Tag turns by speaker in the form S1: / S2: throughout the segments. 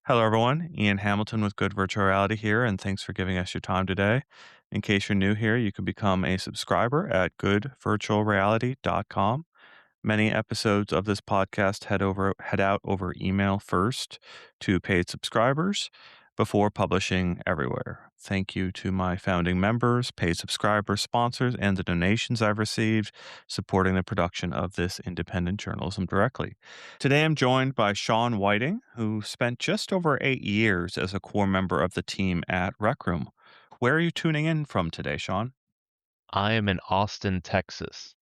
S1: Hello, everyone. Ian Hamilton with Good Virtual Reality here, and thanks for giving us your time today. In case you're new here, you can become a subscriber at goodvirtualreality.com. Many episodes of this podcast head out over email first to paid subscribers before publishing everywhere. Thank you to my founding members, paid subscribers, sponsors, and the donations I've received supporting the production of this independent journalism directly. Today I'm joined by Shawn Whiting, who spent just over 8 years as a core member of the team at Rec Room. Where are you tuning in from today, Shawn?
S2: I am in Austin, Texas.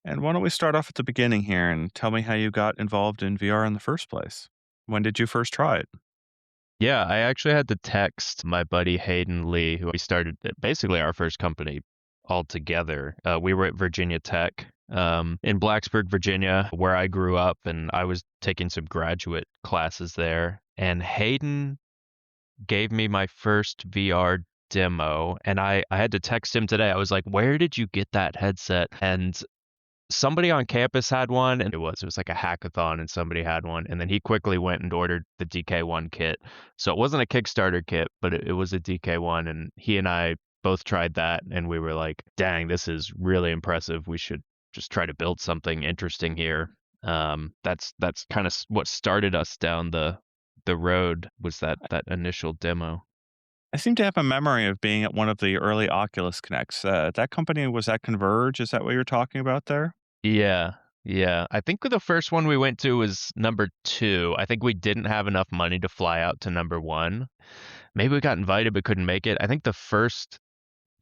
S1: And why don't we start off at the beginning here and tell me how you got involved in VR in the first place? When did you first try it?
S2: Yeah, I actually had to text my buddy Hayden Lee, who we started basically our first company all together. We were at Virginia Tech in Blacksburg, Virginia, where I grew up, and I was taking some graduate classes there. And Hayden gave me my first VR demo, and I had to text him today. I was like, "Where did you get that headset?" And somebody on campus had one, and it was like a hackathon, and somebody had one, and then he quickly went and ordered the DK1 kit. So it wasn't a Kickstarter kit, but it was a DK1, and he and I both tried that, and we were like, dang, this is really impressive. We should just try to build something interesting here. That's kind of what started us down the road, was that initial demo.
S1: I seem to have a memory of being at one of the early Oculus Connects. That company was at Converge. Is that what you're talking about there?
S2: Yeah, yeah. I think the first one we went to was number two. I think we didn't have enough money to fly out to number one. Maybe we got invited but couldn't make it. I think the first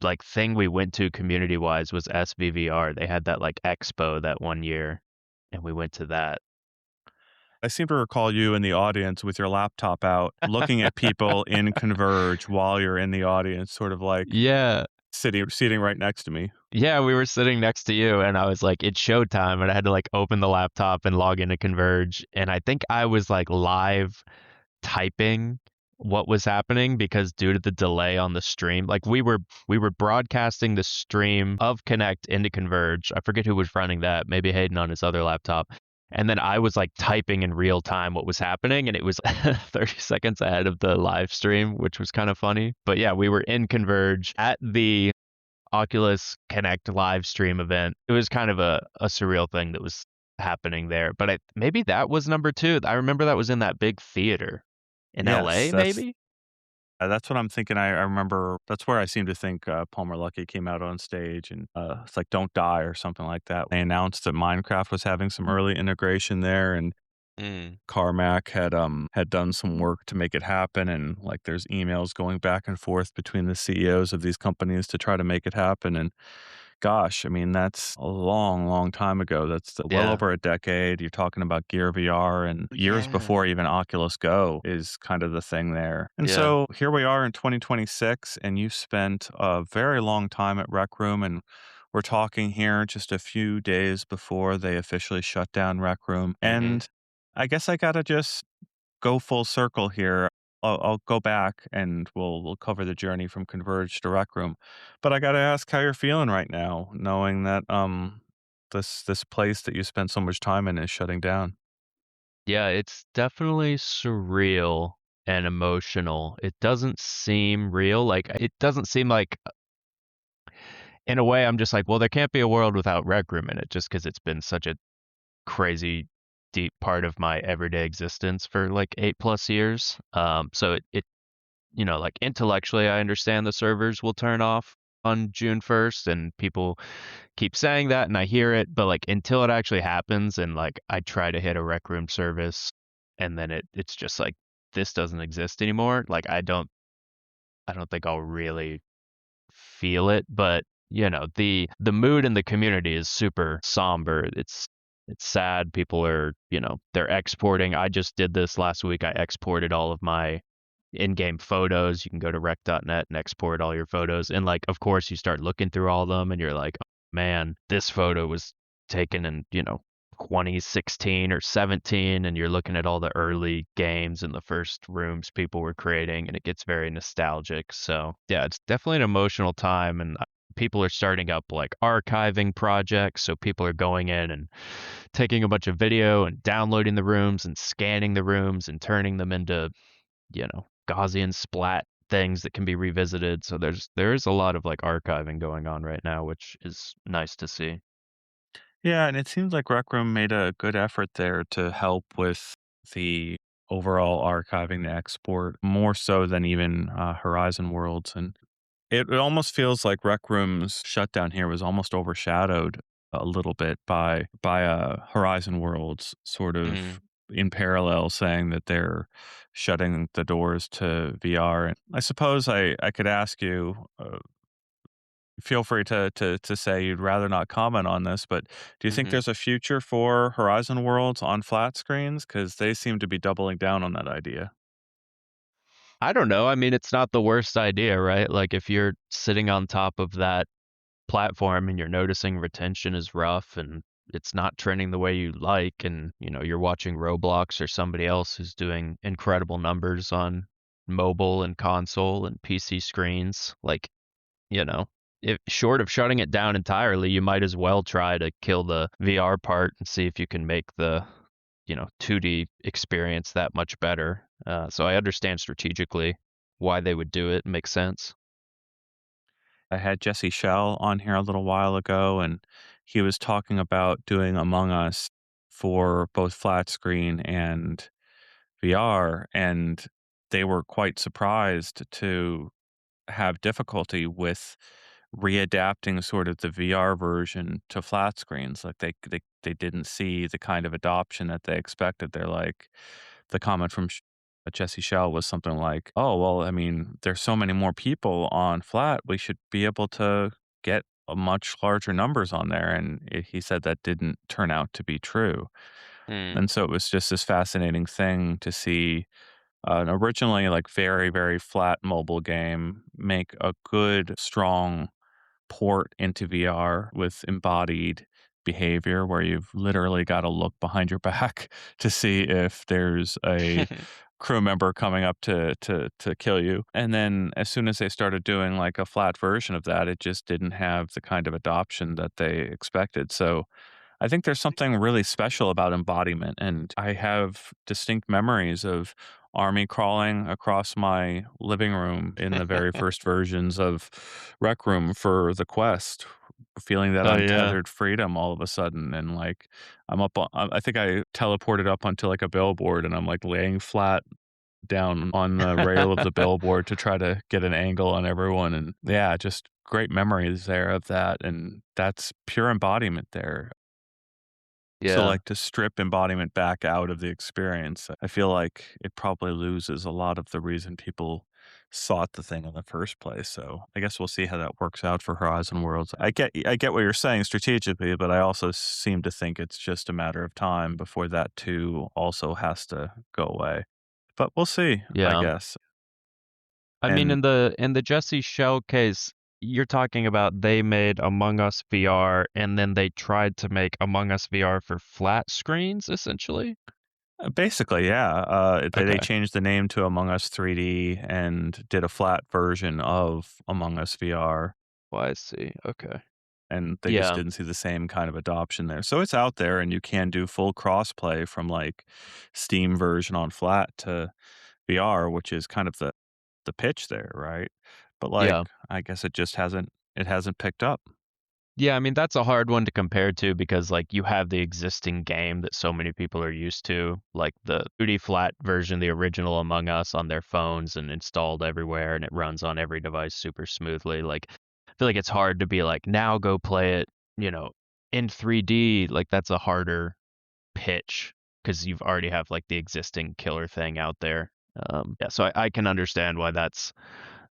S2: like thing we went to community wise was SVVR. They had that like expo that one year, and we went to that.
S1: I seem to recall you in the audience with your laptop out, looking at people in Converge while you're in the audience, sort of like
S2: Yeah.
S1: seating right next to me.
S2: Yeah, we were sitting next to you, and I was like, it's showtime, and I had to like open the laptop and log into Converge, and I think I was like live typing what was happening because due to the delay on the stream, like we were broadcasting the stream of Connect into Converge. I forget who was running that, maybe Hayden on his other laptop. And then I was like typing in real time what was happening, and it was 30 seconds ahead of the live stream, which was kind of funny. But yeah, we were in Converge at the Oculus Connect live stream event. It was kind of a surreal thing that was happening there. But maybe that was number two. I remember that was in that big theater in
S1: Yes,
S2: LA, maybe?
S1: that's what I'm thinking. I remember that's where I seem to think Palmer Luckey came out on stage and it's like "Don't Die" or something like that. They announced that Minecraft was having some early integration there, and
S2: Mm.
S1: Carmack had done some work to make it happen, and like there's emails going back and forth between the CEOs of these companies to try to make it happen. And gosh, I mean that's a long, long time ago. That's well
S2: Yeah.
S1: over a decade. You're talking about Gear VR and years
S2: Yeah.
S1: before even Oculus Go is kind of the thing there. And
S2: Yeah.
S1: so here we are in 2026, and you spent a very long time at Rec Room, and we're talking here just a few days before they officially shut down Rec Room.
S2: Hmm.
S1: And I guess I gotta just go full circle here. I'll go back and we'll cover the journey from Converge to Rec Room. But I gotta ask how you're feeling right now, knowing that this place that you spent so much time in is shutting down.
S2: Yeah, it's definitely surreal and emotional. It doesn't seem real. Like, it doesn't seem like, in a way, I'm just like, well, there can't be a world without Rec Room in it just because it's been such a crazy deep part of my everyday existence for like 8+ years. So like intellectually, I understand the servers will turn off on June 1st, and people keep saying that, and I hear it, but like until it actually happens, and like I try to hit a Rec Room service, and then it's just like this doesn't exist anymore. Like I don't think I'll really feel it, but the mood in the community is super somber. It's sad. People are, they're exporting. I just did this last week. I exported all of my in-game photos. You can go to rec.net and export all your photos. And like, of course, you start looking through all of them and you're like, oh, man, this photo was taken in, 2016 or 17, and you're looking at all the early games and the first rooms people were creating, and it gets very nostalgic. So yeah, it's definitely an emotional time, and people are starting up like archiving projects. So people are going in and taking a bunch of video and downloading the rooms and scanning the rooms and turning them into, Gaussian splat things that can be revisited. So there is a lot of like archiving going on right now, which is nice to see.
S1: Yeah, and it seems like Rec Room made a good effort there to help with the overall archiving the export more so than even Horizon Worlds. And it almost feels like Rec Room's shutdown here was almost overshadowed a little bit by Horizon Worlds sort of
S2: Mm.
S1: in parallel saying that they're shutting the doors to VR. And I suppose I could ask you, feel free to say you'd rather not comment on this, but do you think
S2: Hmm.
S1: there's a future for Horizon Worlds on flat screens? Because they seem to be doubling down on that idea.
S2: I don't know. I mean, it's not the worst idea, right? Like if you're sitting on top of that platform and you're noticing retention is rough and it's not trending the way you like, and you're watching Roblox or somebody else who's doing incredible numbers on mobile and console and PC screens, like, you know if short of shutting it down entirely, you might as well try to kill the VR part and see if you can make the 2D experience that much better. So I understand strategically why they would do it. It makes sense.
S1: I had Jesse Shell on here a little while ago, and he was talking about doing Among Us for both flat screen and VR, and they were quite surprised to have difficulty with readapting sort of the VR version to flat screens. Like they didn't see the kind of adoption that they expected. They're like, the comment from Jesse Shell was something like, "Oh well, I mean, there's so many more people on flat. We should be able to get a much larger numbers on there." And he said that didn't turn out to be true.
S2: Hmm.
S1: And so it was just this fascinating thing to see an originally like very, very flat mobile game make a good, strong port into VR with embodied behavior where you've literally got to look behind your back to see if there's a crew member coming up to kill you. And then as soon as they started doing like a flat version of that, it just didn't have the kind of adoption that they expected. So I think there's something really special about embodiment, and I have distinct memories of army crawling across my living room in the very first versions of Rec Room for the Quest, feeling that
S2: Oh yeah.
S1: untethered freedom all of a sudden, and like I'm up on, I think I teleported up onto like a billboard, and I'm like laying flat down on the rail of the billboard to try to get an angle on everyone, and yeah, just great memories there of that, and that's pure embodiment there. So,
S2: Yeah.
S1: like, to strip embodiment back out of the experience, I feel like it probably loses a lot of the reason people sought the thing in the first place. So, I guess we'll see how that works out for Horizon Worlds. I get what you're saying strategically, but I also seem to think it's just a matter of time before that too also has to go away. But we'll see, I
S2: Yeah.
S1: guess.
S2: I mean,
S1: And
S2: in the Jesse Shell case, you're talking about they made Among Us VR and then they tried to make Among Us VR for flat screens, essentially.
S1: basically, yeah, they
S2: Okay.
S1: changed the name to Among Us 3D and did a flat version of Among Us VR.
S2: Well, I see. Okay.
S1: And they just
S2: Yeah.
S1: didn't see the same kind of adoption there. So it's out there and you can do full crossplay from like Steam version on flat to VR, which is kind of the pitch there, right? But like
S2: Yeah.
S1: I guess it hasn't picked up.
S2: Yeah, I mean, that's a hard one to compare to because, like, you have the existing game that so many people are used to, like the 2D flat version, the original Among Us on their phones and installed everywhere, and it runs on every device super smoothly. Like, I feel like it's hard to be like, now go play it, you know, in 3D. Like, that's a harder pitch because you've already have like the existing killer thing out there. Yeah, so I can understand why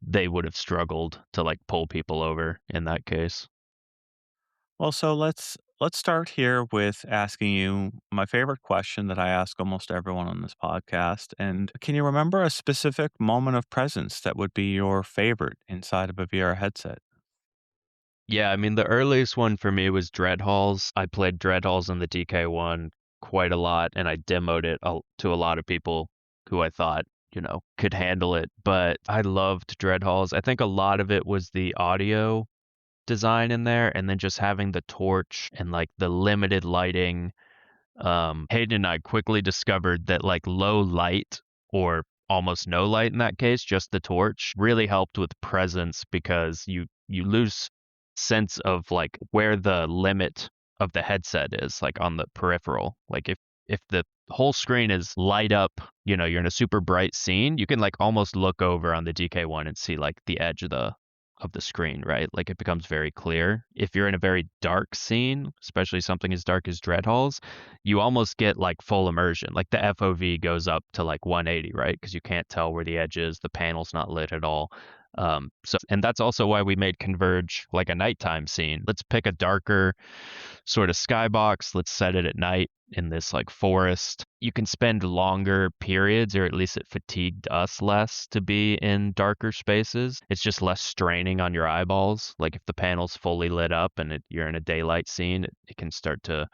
S2: they would have struggled to like pull people over in that case.
S1: Well, so let's start here with asking you my favorite question that I ask almost everyone on this podcast. And can you remember a specific moment of presence that would be your favorite inside of a VR headset?
S2: Yeah, I mean, the earliest one for me was Dreadhalls. I played Dreadhalls in the DK1 quite a lot, and I demoed it to a lot of people who I thought, could handle it. But I loved Dreadhalls. I think a lot of it was the audio. design in there, and then just having the torch and like the limited lighting. Hayden and I quickly discovered that like low light or almost no light in that case, just the torch, really helped with presence because you lose sense of like where the limit of the headset is, like on the peripheral. Like if the whole screen is light up, you're in a super bright scene, you can like almost look over on the DK1 and see like the edge of the screen, right? Like it becomes very clear. If you're in a very dark scene, especially something as dark as Dreadhalls, you almost get like full immersion. Like the FOV goes up to like 180, right? Because you can't tell where the edge is. The panel's not lit at all. And that's also why we made Convrge like a nighttime scene. Let's pick a darker sort of skybox. Let's set it at night in this like forest. You can spend longer periods, or at least it fatigued us less to be in darker spaces. It's just less straining on your eyeballs. Like if the panel's fully lit up and you're in a daylight scene, it can start to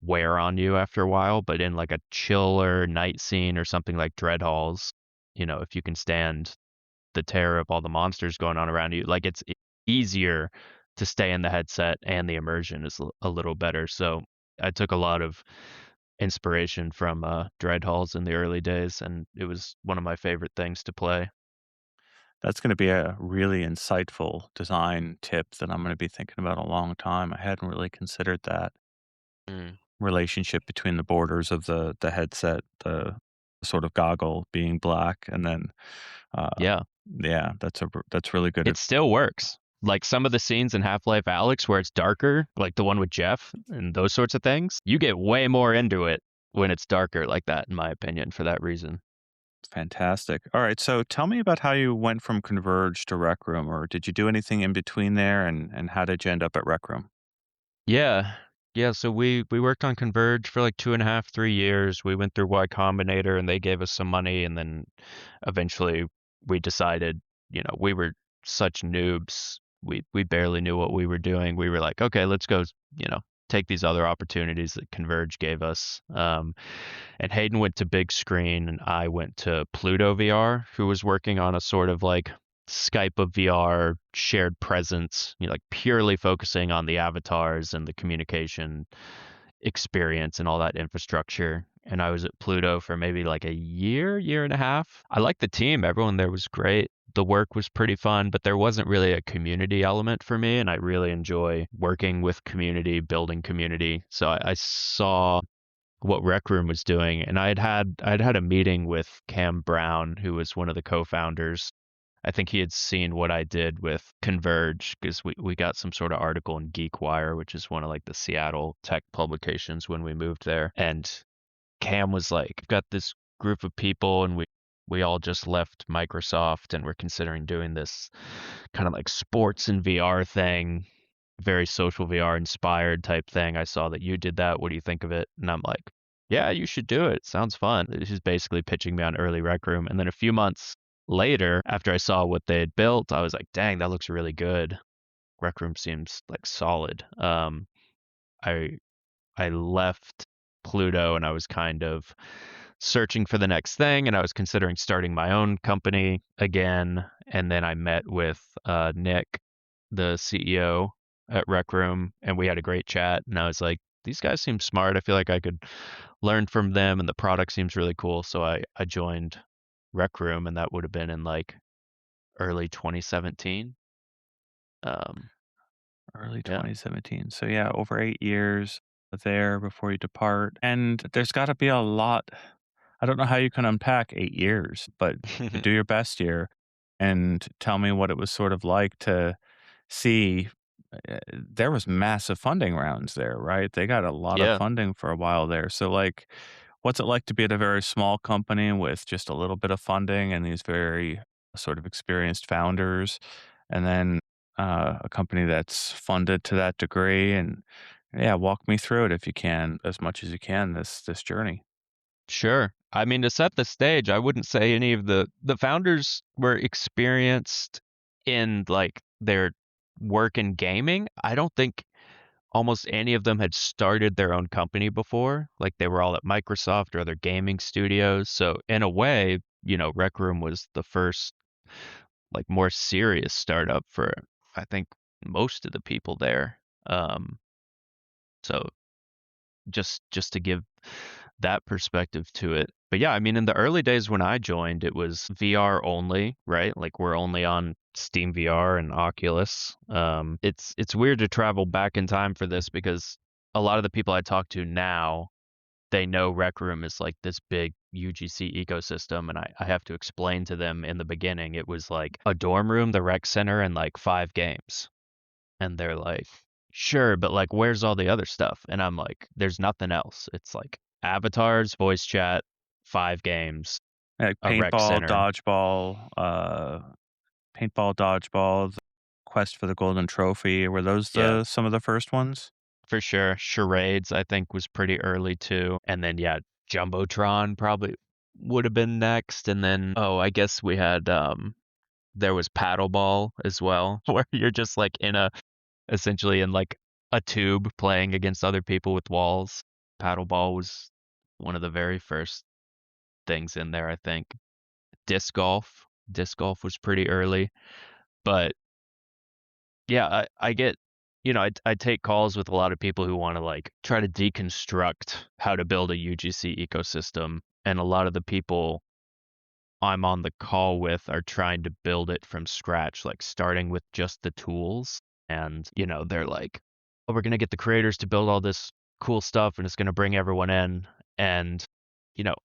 S2: wear on you after a while. But in like a chiller night scene or something like Dreadhalls, if you can stand the terror of all the monsters going on around you, like it's easier to stay in the headset, and the immersion is a little better. So I took a lot of inspiration from Dreadhalls in the early days, and it was one of my favorite things to play.
S1: That's gonna be a really insightful design tip that I'm gonna be thinking about a long time. I hadn't really considered that
S2: Mm.
S1: relationship between the borders of the headset, the sort of goggle being black, and then, uh,
S2: Yeah,
S1: yeah, that's really good.
S2: it still works. Like some of the scenes in Half-Life Alyx where it's darker, like the one with Jeff and those sorts of things, you get way more into it when it's darker like that, in my opinion, for that reason.
S1: Fantastic. Alright, so tell me about how you went from Converge to Rec Room, or did you do anything in between there, and how did you end up at Rec Room?
S2: Yeah. Yeah, so we worked on Converge for like 2.5, 3 years. We went through Y Combinator and they gave us some money, and then eventually we decided, we were such noobs. We barely knew what we were doing. We were like, okay, let's go, you know, take these other opportunities that Converge gave us. And Hayden went to big screen and I went to Pluto VR, who was working on a sort of like Skype of VR shared presence, like purely focusing on the avatars and the communication experience and all that infrastructure. And I was at Pluto for maybe like a year and a half. I liked the team. Everyone there was great. The work was pretty fun, but there wasn't really a community element for me. And I really enjoy working with community, building community. So I saw what Rec Room was doing, and I'd had a meeting with Cam Brown, who was one of the co-founders. I think he had seen what I did with Converge because we got some sort of article in GeekWire, which is one of like the Seattle tech publications when we moved there. And Cam was like, "I've got this group of people, and we all just left Microsoft, and we're considering doing this kind of like sports and VR thing, very social VR inspired type thing. I saw that you did that. What do you think of it?" And I'm like, "Yeah, you should do it. Sounds fun." He's basically pitching me on early Rec Room. And then a few months later, after I saw what they had built, I was like, "Dang, that looks really good. Rec Room seems like solid." I I left Pluto and I was kind of searching for the next thing, and I was considering starting my own company again. And then I met with Nick, the CEO at Rec Room, and we had a great chat. And I was like, these guys seem smart. I feel like I could learn from them, and the product seems really cool. So I joined Rec Room, and that would have been in like early 2017. Um,
S1: Early
S2: yeah.
S1: 2017. So, yeah, over 8 years there before you depart, and there's gotta be a lot. I don't know how you can unpack 8 years, but do your best here and tell me what it was sort of like to see. There was massive funding rounds there, right? They got a lot of
S2: Yeah.
S1: funding for a while there. So, like, what's it like to be at a very small company with just a little bit of funding and these very sort of experienced founders, and then a company that's funded to that degree? And yeah, walk me through it if you can, as much as you can, this journey.
S2: Sure. I mean, to set the stage, I wouldn't say any of the founders were experienced in like their work in gaming. I don't think almost any of them had started their own company before. Like they were all at Microsoft or other gaming studios. So in a way, Rec Room was the first like more serious startup for I think most of the people there. Um, so just to give that perspective to it. But yeah, I mean, in the early days when I joined, it was VR only, right? Like we're only on Steam VR and Oculus. It's weird to travel back in time for this because a lot of the people I talk to now, they know Rec Room is like this big UGC ecosystem, and I have to explain to them in the beginning it was like a dorm room, the rec center, and like 5 games. And they're like, sure, but like, where's all the other stuff? And I'm like, there's nothing else. It's like avatars, voice chat, 5 games,
S1: Like
S2: a rec center.
S1: paintball, dodgeball, the quest for the golden trophy. Were those
S2: Yeah,
S1: the some of the first ones?
S2: for sure. Charades, I think, was pretty early too. And then, yeah, Jumbotron probably would have been next. And then, oh, I guess we had, there was paddleball as well, where you're just like essentially in like a tube playing against other people with walls. Paddleball was one of the very first things in there, I think. Disc golf. Disc golf was pretty early. But yeah, I get, I take calls with a lot of people who want to like try to deconstruct how to build a UGC ecosystem. And a lot of the people I'm on the call with are trying to build it from scratch, like starting with just the tools. And, they're like, oh, we're going to get the creators to build all this cool stuff and it's going to bring everyone in. And, you know,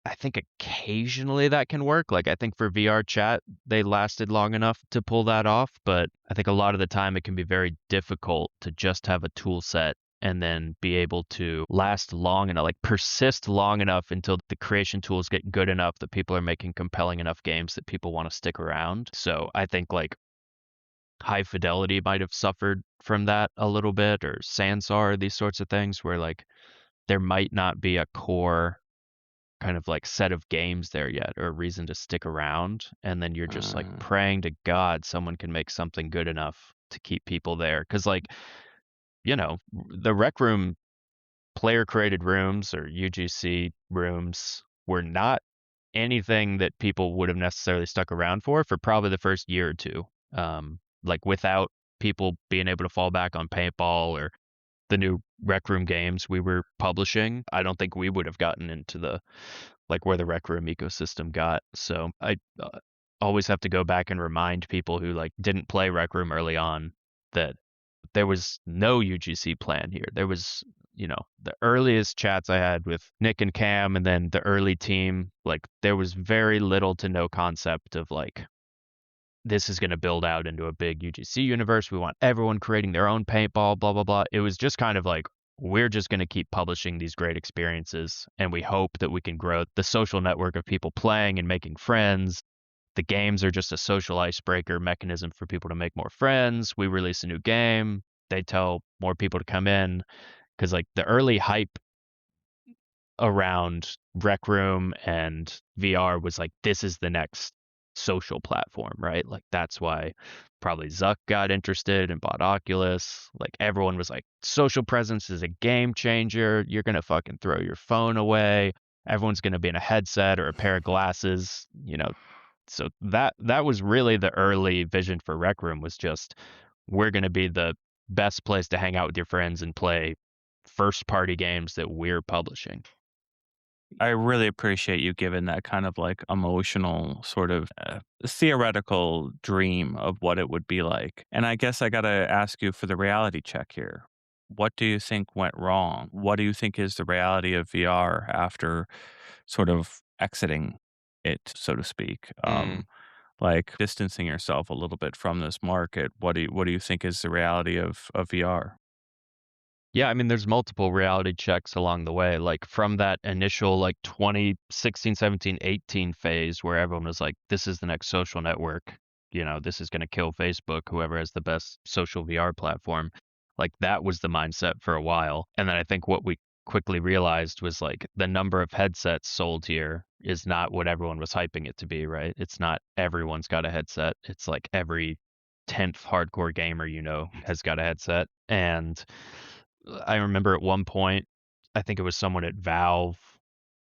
S2: I think occasionally that can work. Like I think for VR chat, they lasted long enough to pull that off, but I think a lot of the time it can be very difficult to just have a tool set and then be able to last long enough, like persist long enough until the creation tools get good enough that people are making compelling enough games that people want to stick around. So I think like High Fidelity might have suffered from that a little bit, or Sansar, these sorts of things where like there might not be a core kind of like set of games there yet or a reason to stick around, and then you're just like
S1: Uh,
S2: praying to God someone can make something good enough to keep people there. Because like, the Rec Room player created rooms or UGC rooms were not anything that people would have necessarily stuck around for probably the first year or two. Like without people being able to fall back on paintball or the new Rec Room games we were publishing, I don't think we would have gotten into the like where the Rec Room ecosystem got. So I always have to go back and remind people who like didn't play Rec Room early on that there was no UGC plan here. There was, the earliest chats I had with Nick and Cam and then the early team, like there was very little to no concept of like this is going to build out into a big UGC universe. We want everyone creating their own paintball, blah, blah, blah. It was just kind of like, we're just going to keep publishing these great experiences. And we hope that we can grow the social network of people playing and making friends. The games are just a social icebreaker mechanism for people to make more friends. We release a new game. They tell more people to come in. Because, like, the early hype around Rec Room and VR was like, this is the next social platform, right? Like that's why probably Zuck got interested and bought Oculus. Like everyone was like, social presence is a game changer. You're gonna fucking throw your phone away. Everyone's gonna be in a headset or a pair of glasses. So that was really the early vision for Rec Room was just we're gonna be the best place to hang out with your friends and play first party games that we're publishing.
S1: I really appreciate you giving that kind of like emotional sort of theoretical dream of what it would be like. And I guess I got to ask you for the reality check here. What do you think went wrong? What do you think is the reality of VR after sort of exiting it, so to speak?
S2: Mm.
S1: Like distancing yourself a little bit from this market. What do you think is the reality of VR?
S2: Yeah, I mean, there's multiple reality checks along the way. Like from that initial like 2016, 17, 18 phase where everyone was like, this is the next social network. This is going to kill Facebook, whoever has the best social VR platform. Like that was the mindset for a while. And then I think what we quickly realized was like the number of headsets sold here is not what everyone was hyping it to be, right? It's not everyone's got a headset. It's like every 10th hardcore gamer has got a headset. And I remember at one point, I think it was someone at Valve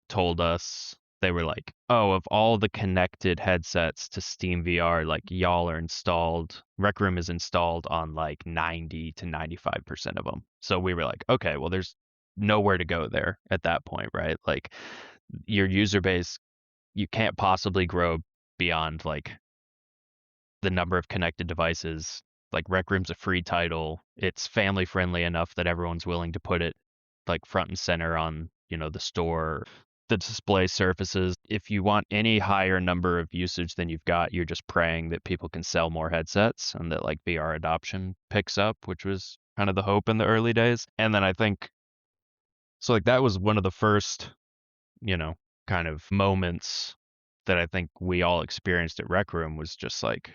S2: told us they were like, "Oh, of all the connected headsets to Steam VR, like y'all are installed, Rec Room is installed on like 90 to 95% of them." So we were like, "Okay, well there's nowhere to go there at that point, right? Like your user base, you can't possibly grow beyond like the number of connected devices. Like Rec Room's a free title. It's family friendly enough that everyone's willing to put it like front and center on, the store, the display surfaces. If you want any higher number of usage than you've got, you're just praying that people can sell more headsets and that like VR adoption picks up, which was kind of the hope in the early days. And then I think so like that was one of the first, you know, kind of moments that I think we all experienced at Rec Room was just like,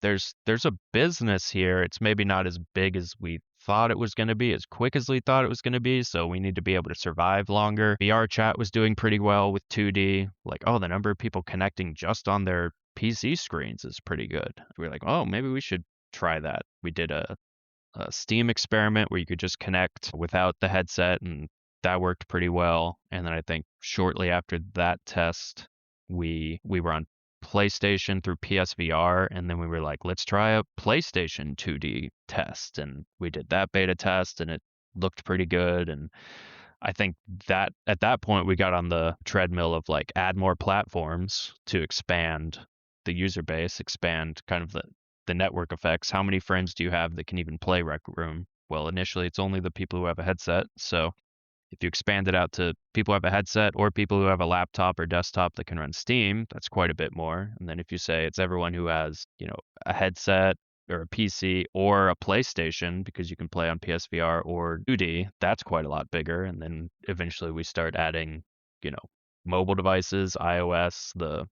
S2: there's a business here. It's maybe not as big as we thought it was going to be, as quick as we thought it was going to be. So we need to be able to survive longer. VR chat was doing pretty well with 2D. Like, oh, the number of people connecting just on their PC screens is pretty good. We were like, oh, maybe we should try that. We did a Steam experiment where you could just connect without the headset, and that worked pretty well. And then I think shortly after that test, we were on PlayStation through PSVR, and then we were like, let's try a PlayStation 2D test, and we did that beta test, and it looked pretty good. And I think that at that point we got on the treadmill of like add more platforms to expand the user base, expand kind of the network effects. How many friends do you have that can even play Rec Room? Well, initially it's only the people who have a headset. So if you expand it out to people who have a headset or people who have a laptop or desktop that can run Steam, that's quite a bit more. And then if you say it's everyone who has, a headset or a PC or a PlayStation, because you can play on PSVR or 2D, that's quite a lot bigger. And then eventually we start adding, you know, mobile devices, iOS, the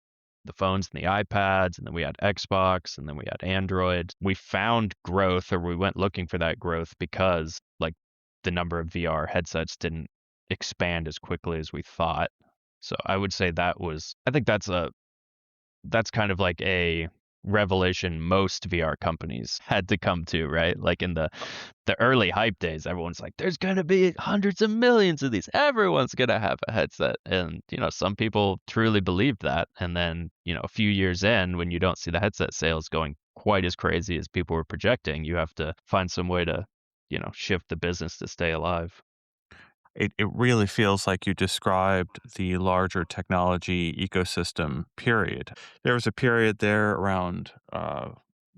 S2: phones and the iPads, and then we had Xbox, and then we had Android. We found growth, or we went looking for that growth because like the number of VR headsets didn't expand as quickly as we thought. So I would say I think that's kind of like a revelation most VR companies had to come to, right? Like in the early hype days, everyone's like, there's gonna be hundreds of millions of these. Everyone's gonna have a headset. And, some people truly believed that. And then, a few years in, when you don't see the headset sales going quite as crazy as people were projecting, you have to find some way to, shift the business to stay alive.
S1: It really feels like you described the larger technology ecosystem period. There was a period there around, I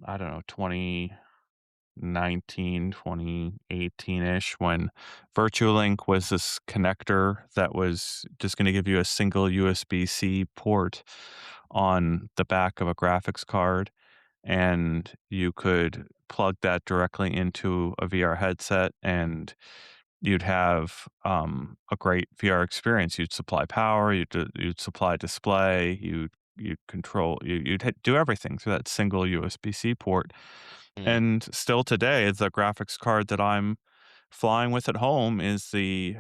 S1: don't know, 2019, 2018-ish, when VirtuaLink was this connector that was just going to give you a single USB-C port on the back of a graphics card, and you could plug that directly into a VR headset, and you'd have a great VR experience. You'd supply power, you'd supply display, you'd control, do everything through that single USB-C port.
S2: Mm.
S1: And still today, the graphics card that I'm flying with at home is the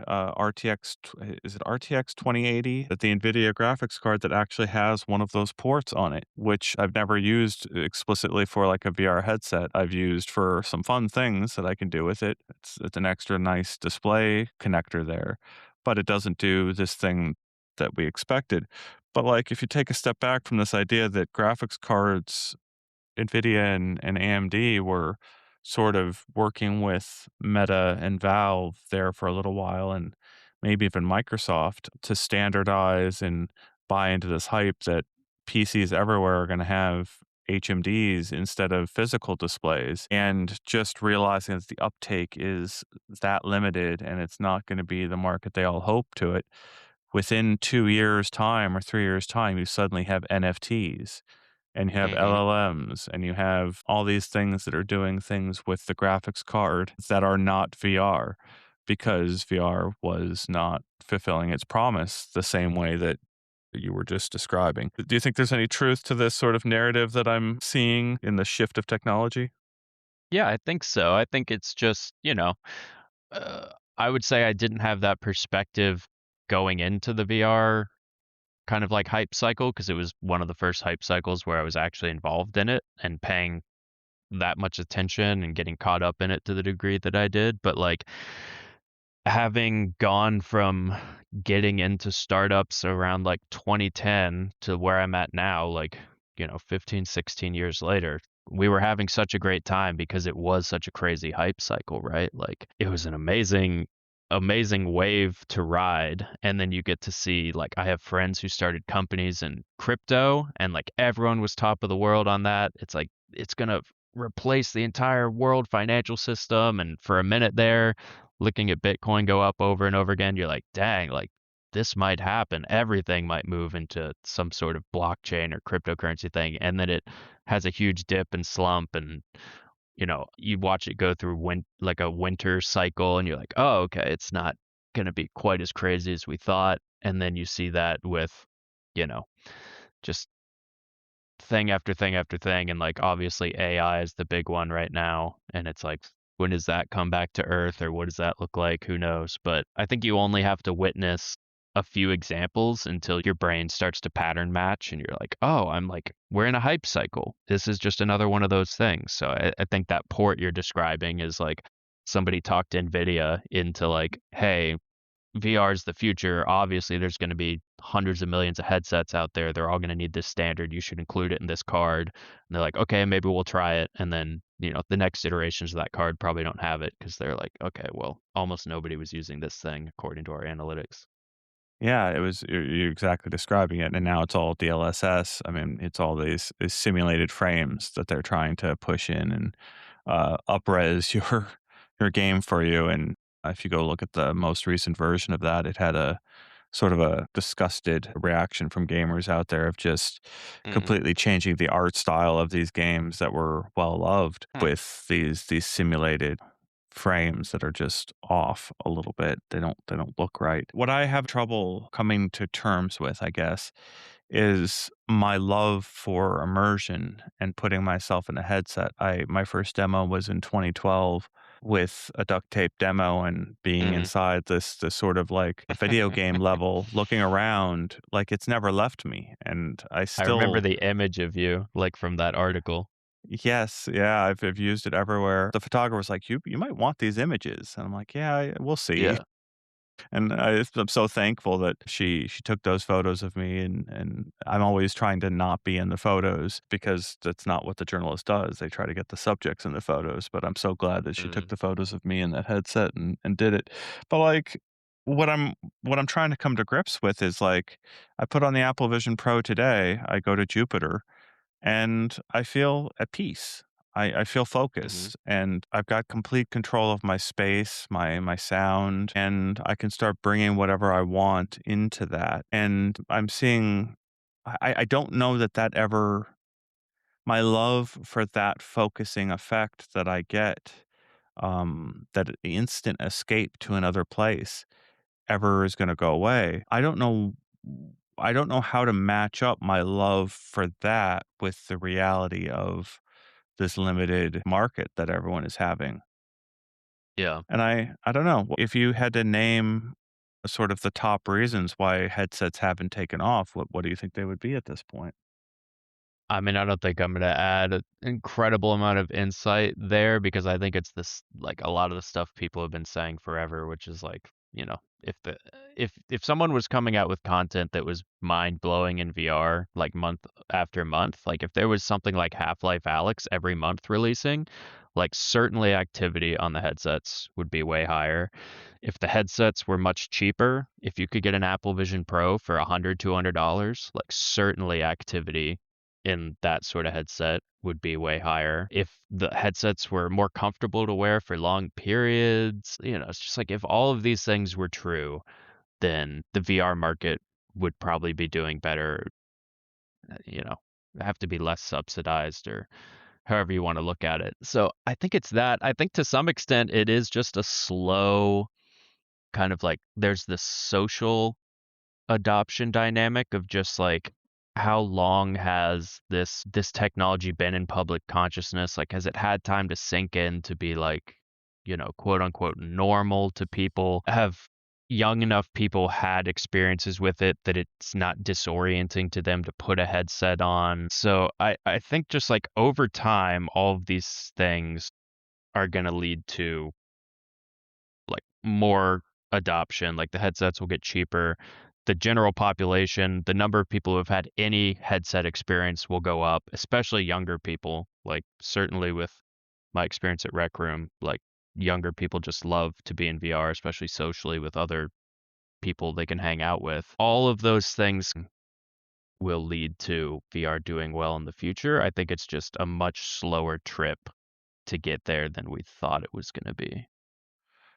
S1: is it RTX 2080? That the NVIDIA graphics card that actually has one of those ports on it, which I've never used explicitly for like a VR headset. I've used for some fun things that I can do with it. It's an extra nice display connector there, but it doesn't do this thing that we expected. But like if you take a step back from this idea that graphics cards, NVIDIA and AMD were sort of working with Meta and Valve there for a little while, and maybe even Microsoft, to standardize and buy into this hype that PCs everywhere are going to have HMDs instead of physical displays, and just realizing that the uptake is that limited and it's not going to be the market they all hope to it. Within 2 years' time or 3 years' time, you suddenly have NFTs and you have
S2: Hmm.
S1: LLMs, and you have all these things that are doing things with the graphics card that are not VR, because VR was not fulfilling its promise the same way that you were just describing. Do you think there's any truth to this sort of narrative that I'm seeing in the shift of technology?
S2: Yeah, I think so. I think it's just, I would say I didn't have that perspective going into the VR kind of like hype cycle because it was one of the first hype cycles where I was actually involved in it and paying that much attention and getting caught up in it to the degree that I did. But like having gone from getting into startups around like 2010 to where I'm at now, like, 15, 16 years later, we were having such a great time because it was such a crazy hype cycle, right? Like, it was an amazing wave to ride. And then you get to see, like, I have friends who started companies in crypto, and like everyone was top of the world on that. It's like, it's going to replace the entire world financial system. And for a minute there, looking at Bitcoin go up over and over again, you're like, dang, like this might happen. Everything might move into some sort of blockchain or cryptocurrency thing. And then it has a huge dip and slump. And, you watch it go through like a winter cycle, and you're like, oh, okay, it's not going to be quite as crazy as we thought. And then you see that with, you know, just thing after thing after thing. And like, obviously, AI is the big one right now. And it's like, when does that come back to earth, or what does that look like? Who knows? But I think you only have to witness a few examples until your brain starts to pattern match and you're like, oh, we're in a hype cycle. This is just another one of those things. So I think that port you're describing is like somebody talked NVIDIA into like, hey, VR is the future. Obviously, there's going to be hundreds of millions of headsets out there. They're all going to need this standard. You should include it in this card. And they're like, okay, maybe we'll try it. And then, the next iterations of that card probably don't have it because they're like, okay, well, almost nobody was using this thing according to our analytics.
S1: Yeah, it was you're exactly describing it, and now it's all DLSS. I mean, it's all these simulated frames that they're trying to push in and up-res your game for you. And if you go look at the most recent version of that, it had a sort of a disgusted reaction from gamers out there of just
S2: Mm.
S1: completely changing the art style of these games that were well loved with these simulated frames that are just off a little bit. They don't look right. What I have trouble coming to terms with, I guess, is my love for immersion and putting myself in a headset. My first demo was in 2012 with a duct tape demo and being
S2: Mm.
S1: inside this sort of like video game level, looking around, like it's never left me. And I
S2: I remember
S1: still,
S2: the image of you, like from that article.
S1: yes, yeah, I've used it everywhere. The photographer was like, you might want these images. And I'm like, yeah, we'll see.
S2: Yeah.
S1: And I'm so thankful that she took those photos of me, and I'm always trying to not be in the photos because that's not what the journalist does. They try to get the subjects in the photos, but I'm so glad that she took
S2: Mm.
S1: the photos of me in that headset and did it. But like what I'm what I'm trying to come to grips with is like I put on the Apple Vision Pro today. I go to Jupiter and I feel at peace. I feel
S2: Mm-hmm.
S1: focused and I've got complete control of my space, my sound, and I can start bringing whatever I want into that. And I'm seeing, I don't know that that ever, my love for that focusing effect that I get, that instant escape to another place ever is going to go away. I don't know how to match up my love for that with the reality of this limited market that everyone is having.
S2: Yeah.
S1: And I don't know, if you had to name sort of the top reasons why headsets haven't taken off, what do you think they would be at this point?
S2: I mean, I don't think I'm gonna add an incredible amount of insight there because I think it's this like a lot of the stuff people have been saying forever, which is like, if someone was coming out with content that was mind blowing in VR like month after month, like if there was something like Half-Life Alyx every month releasing, like certainly activity on the headsets would be way higher. If the headsets were much cheaper, if you could get an Apple Vision Pro for $100, $200, like certainly activity in that sort of headset would be way higher. If the headsets were more comfortable to wear for long periods, it's just like if all of these things were true, then the VR market would probably be doing better, you know, have to be less subsidized or however you want to look at it. So I think it's that. I think to some extent it is just a slow kind of like there's this social adoption dynamic of just like how long has this technology been in public consciousness? Like, has it had time to sink in to be like, quote unquote normal to people? Have young enough people had experiences with it that it's not disorienting to them to put a headset on? So I think just like over time, all of these things are going to lead to like more adoption. Like the headsets will get cheaper. The general population, the number of people who have had any headset experience will go up, especially younger people. Like certainly with my experience at Rec Room, like younger people just love to be in VR, especially socially with other people they can hang out with. All of those things will lead to VR doing well in the future. I think it's just a much slower trip to get there than we thought it was going to be.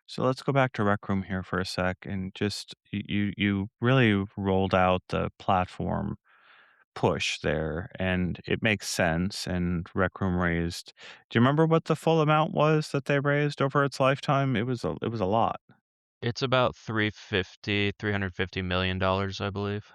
S1: So let's go back to Rec Room here for a sec and just you really rolled out the platform push there, and it makes sense. And Rec Room raised. Do you remember what the full amount was that they raised over its lifetime? It was a lot.
S2: It's about 350 million dollars, I believe.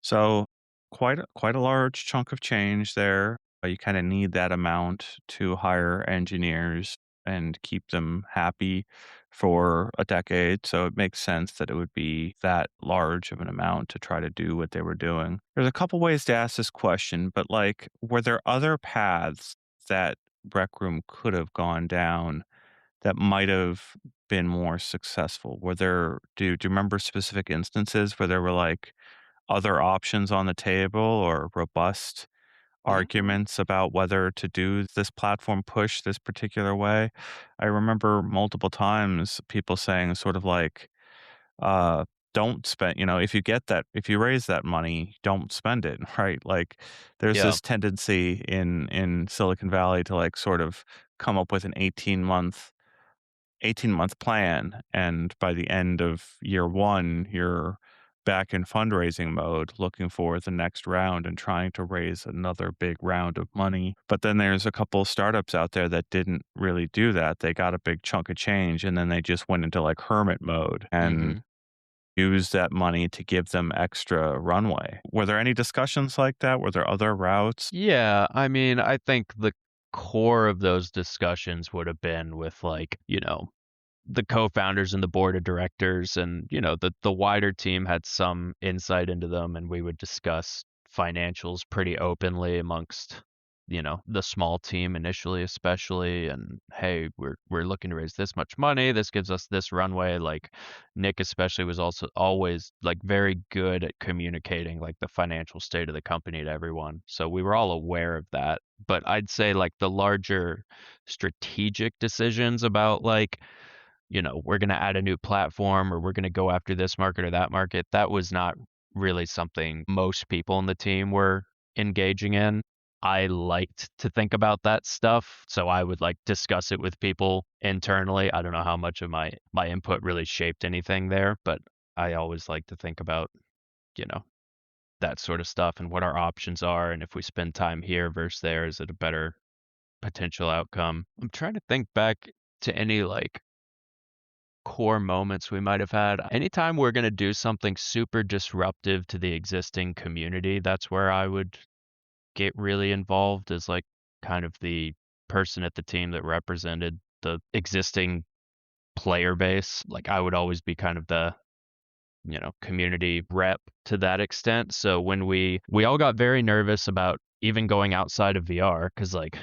S1: So quite a large chunk of change there. You kind of need that amount to hire engineers and keep them happy for a decade. So it makes sense that it would be that large of an amount to try to do what they were doing. There's a couple ways to ask this question, but like, were there other paths that Rec Room could have gone down that might have been more successful? Do you remember specific instances where there were like other options on the table or robust arguments about whether to do this platform push this particular way? I remember multiple times people saying sort of like, uh, don't spend, if you raise that money, don't spend it, right? Like there's
S2: Yeah.
S1: this tendency in Silicon Valley to like sort of come up with an 18-month plan, and by the end of year 1, you're back in fundraising mode, looking for the next round and trying to raise another big round of money. But then there's a couple startups out there that didn't really do that. They got a big chunk of change, and then they just went into, like, hermit mode and
S2: Mhm.
S1: used that money to give them extra runway. Were there any discussions like that? Were there other routes?
S2: Yeah, I mean, I think the core of those discussions would have been with like, the co-founders and the board of directors and, the wider team had some insight into them and we would discuss financials pretty openly amongst, the small team initially especially and hey, we're looking to raise this much money. This gives us this runway. Like Nick especially was also always like very good at communicating like the financial state of the company to everyone. So we were all aware of that. But I'd say like the larger strategic decisions about like we're going to add a new platform or we're going to go after this market or that market. That was not really something most people in the team were engaging in. I liked to think about that stuff, so I would like discuss it with people internally. I don't know how much of my input really shaped anything there, but I always like to think about, you know, that sort of stuff and what our options are and if we spend time here versus there, is it a better potential outcome? I'm trying to think back to any like core moments we might have had. Anytime we're going to do something super disruptive to the existing community, that's where I would get really involved as like kind of the person at the team that represented the existing player base. Like I would always be kind of the, community rep to that extent. So when we all got very nervous about even going outside of VR cuz like,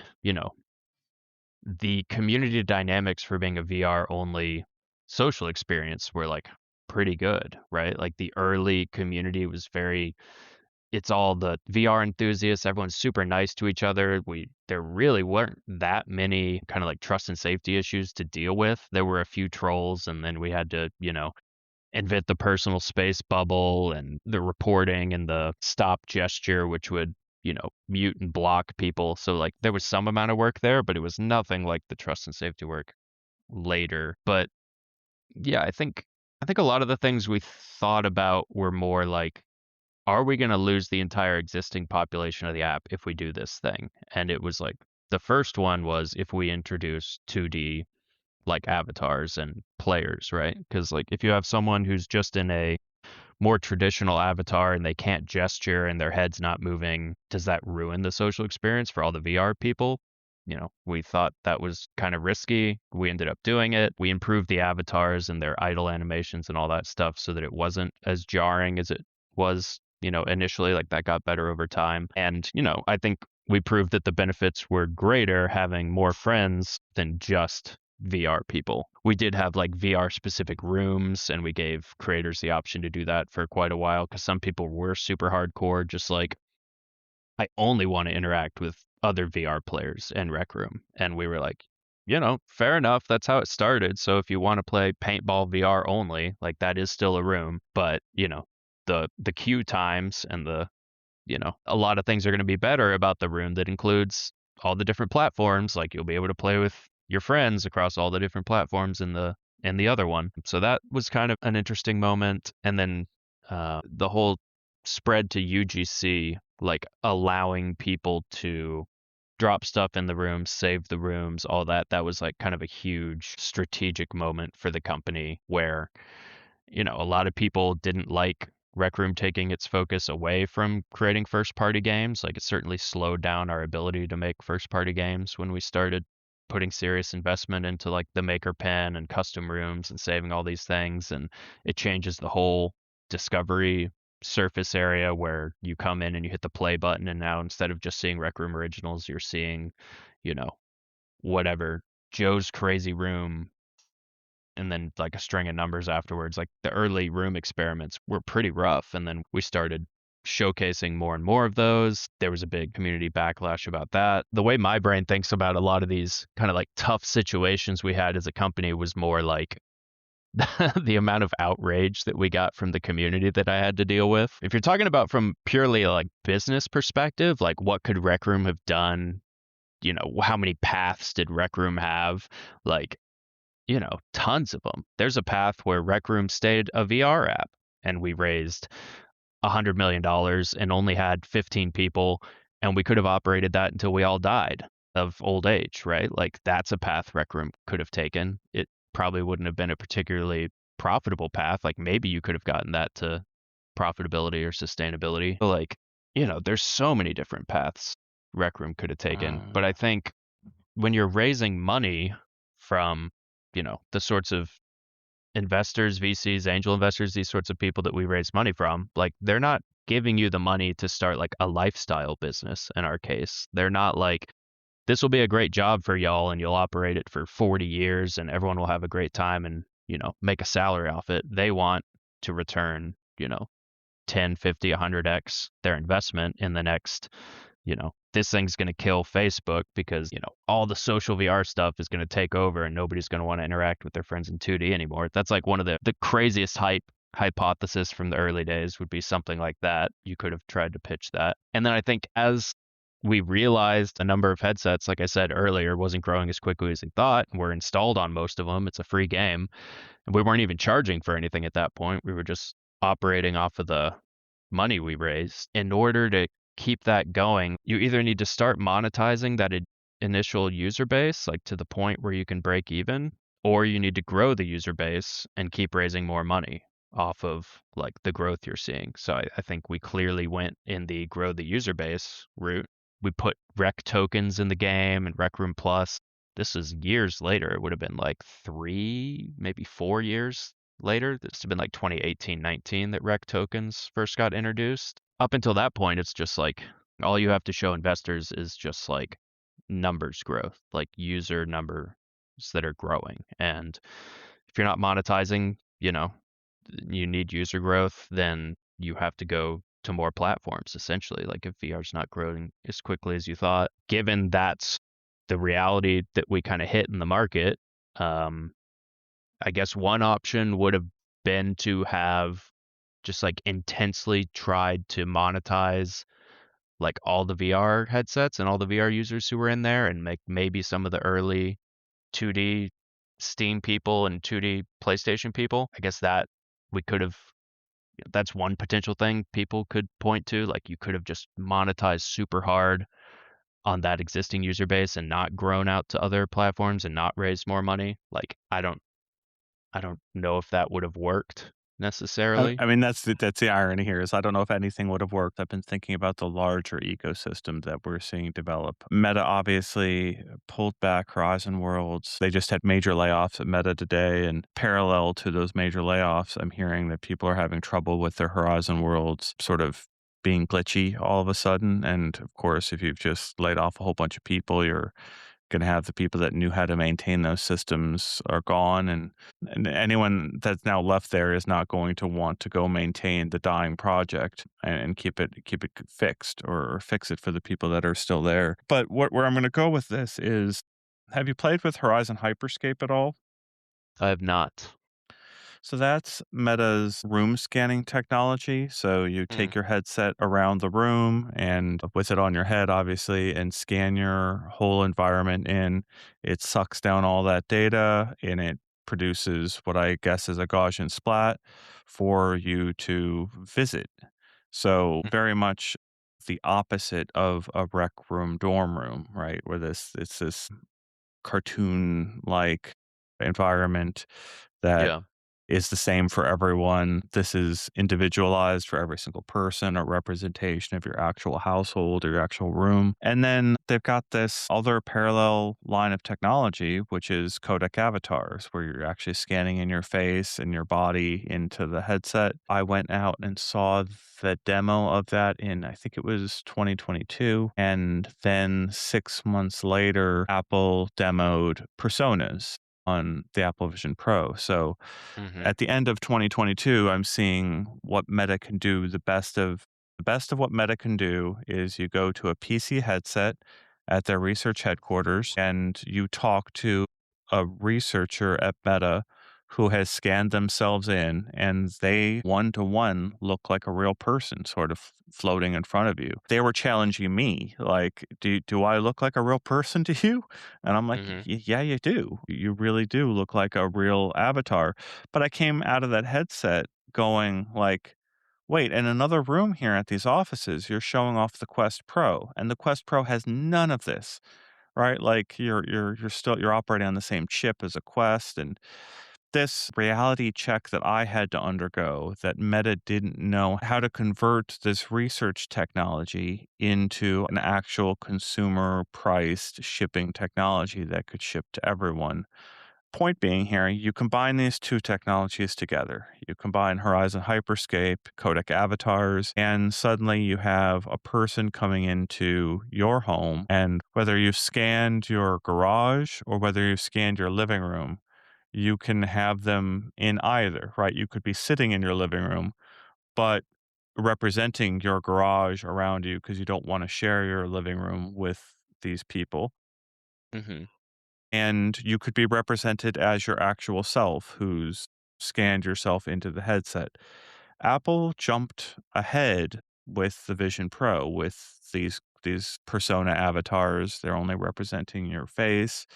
S2: the community dynamics for being a VR only social experience were like pretty good, right? Like the early community was very it's all the VR enthusiasts, everyone's super nice to each other. There really weren't that many kind of like trust and safety issues to deal with. There were a few trolls and then we had to, invent the personal space bubble and the reporting and the stop gesture, which would, mute and block people. So like there was some amount of work there, but it was nothing like the trust and safety work later. But yeah, I think a lot of the things we thought about were more like, are we going to lose the entire existing population of the app if we do this thing? And it was like the first one was if we introduce 2D like avatars and players, right? Because like if you have someone who's just in a more traditional avatar and they can't gesture and their head's not moving, does that ruin the social experience for all the VR people? We thought that was kind of risky. We ended up doing it. We improved the avatars and their idle animations and all that stuff so that it wasn't as jarring as it was, initially. Like that got better over time. And, I think we proved that the benefits were greater having more friends than just VR people. We did have like VR specific rooms, and we gave creators the option to do that for quite a while because some people were super hardcore, just like, I only want to interact with other VR players in Rec Room. And we were like, fair enough. That's how it started. So if you want to play paintball VR only, like that is still a room, but the queue times and a lot of things are going to be better about the room that includes all the different platforms. Like you'll be able to play with your friends across all the different platforms in the other one. So that was kind of an interesting moment. And then the whole spread to UGC, like allowing people to drop stuff in the rooms, save the rooms, all that. That was like kind of a huge strategic moment for the company where a lot of people didn't like Rec Room taking its focus away from creating first party games. Like it certainly slowed down our ability to make first party games when we started putting serious investment into like the maker pen and custom rooms and saving all these things. And it changes the whole discovery surface area where you come in and you hit the play button, and now instead of just seeing Rec Room originals, you're seeing, you know, whatever, Joe's Crazy Room, and then like a string of numbers afterwards. Like the early room experiments were pretty rough, and then we started showcasing more and more of those. There was a big community backlash about that. The way my brain thinks about a lot of these kind of like tough situations we had as a company was more like the amount of outrage that we got from the community that I had to deal with. If you're talking about from purely like business perspective, like what could Rec Room have done? How many paths did Rec Room have? Like, tons of them. There's a path where Rec Room stayed a VR app, and we raised $100 million and only had 15 people, and we could have operated that until we all died of old age, right? Like that's a path Rec Room could have taken. It probably wouldn't have been a particularly profitable path. Like maybe you could have gotten that to profitability or sustainability. But like, there's so many different paths Rec Room could have taken. But I think when you're raising money from, the sorts of investors, VCs, angel investors, these sorts of people that we raise money from, like they're not giving you the money to start like a lifestyle business in our case. They're not like, this will be a great job for y'all and you'll operate it for 40 years and everyone will have a great time and, make a salary off it. They want to return, 10, 50, 100x their investment in the next, this thing's going to kill Facebook because, all the social VR stuff is going to take over and nobody's going to want to interact with their friends in 2D anymore. That's like one of the craziest hypothesis from the early days would be something like that. You could have tried to pitch that. And then I think as we realized a number of headsets, like I said earlier, wasn't growing as quickly as we thought. We're installed on most of them. It's a free game. And we weren't even charging for anything at that point. We were just operating off of the money we raised. In order to keep that going, you either need to start monetizing that initial user base, like to the point where you can break even, or you need to grow the user base and keep raising more money off of like the growth you're seeing. So I think we clearly went in the grow the user base route. We put rec tokens in the game and Rec Room Plus. This is years later. It would have been like 3, maybe 4 years later. This would have been like 2018, 19 that rec tokens first got introduced. Up until that point, it's just like all you have to show investors is just like numbers growth, like user numbers that are growing. And if you're not monetizing, you need user growth, then you have to go to more platforms essentially. Like if VR's not growing as quickly as you thought, given that's the reality that we kind of hit in the market, I guess one option would have been to have just like intensely tried to monetize like all the VR headsets and all the VR users who were in there and make maybe some of the early 2D Steam people and 2D PlayStation people. I guess that we could have, that's one potential thing people could point to. Like you could have just monetized super hard on that existing user base and not grown out to other platforms and not raised more money. Like I don't know if that would have worked necessarily.
S1: I mean, that's the irony here is I don't know if anything would have worked. I've been thinking about the larger ecosystem that we're seeing develop. Meta obviously pulled back Horizon Worlds. They just had major layoffs at Meta today, and parallel to those major layoffs, I'm hearing that people are having trouble with their Horizon Worlds sort of being glitchy all of a sudden. And of course, if you've just laid off a whole bunch of people, you're Gonna have the people that knew how to maintain those systems are gone, and anyone that's now left there is not going to want to go maintain the dying project and keep it fixed or fix it for the people that are still there. But where I'm gonna go with this is, have you played with Horizon Hyperscape at all?
S2: I have not.
S1: So that's Meta's room scanning technology. So you
S2: Mm,
S1: take your headset around the room and with it on your head, obviously, and scan your whole environment in. It sucks down all that data and it produces what I guess is a Gaussian splat for you to visit. So
S2: mm,
S1: very much the opposite of a rec room dorm room, right? Where it's this cartoon like environment that
S2: yeah.
S1: is the same for everyone. This is individualized for every single person, a representation of your actual household or your actual room. And then they've got this other parallel line of technology, which is codec avatars, where you're actually scanning in your face and your body into the headset. I went out and saw the demo of that in, I think it was 2022. And then 6 months later, Apple demoed personas on the Apple Vision Pro. So
S2: Mhm,
S1: at the end of 2022, I'm seeing what Meta can do. The best of what Meta can do is you go to a PC headset at their research headquarters and you talk to a researcher at Meta who has scanned themselves in, and they one to one look like a real person sort of floating in front of you. They were challenging me like, do I look like a real person to you? And I'm like,
S2: mhm,
S1: Yeah, you do. You really do look like a real avatar." But I came out of that headset going like, "Wait, in another room here at these offices, you're showing off the Quest Pro, and the Quest Pro has none of this." Right? Like you're operating on the same chip as a Quest, and this reality check that I had to undergo, that Meta didn't know how to convert this research technology into an actual consumer priced shipping technology that could ship to everyone. Point being here, you combine these two technologies together. You combine Horizon Hyperscape, codec avatars, and suddenly you have a person coming into your home. And whether you've scanned your garage or whether you've scanned your living room, you can have them in either, right? You could be sitting in your living room, but representing your garage around you because you don't want to share your living room with these people.
S2: mhm,
S1: And you could be represented as your actual self who's scanned yourself into the headset. Apple jumped ahead with the Vision Pro with these persona avatars. They're only representing your face.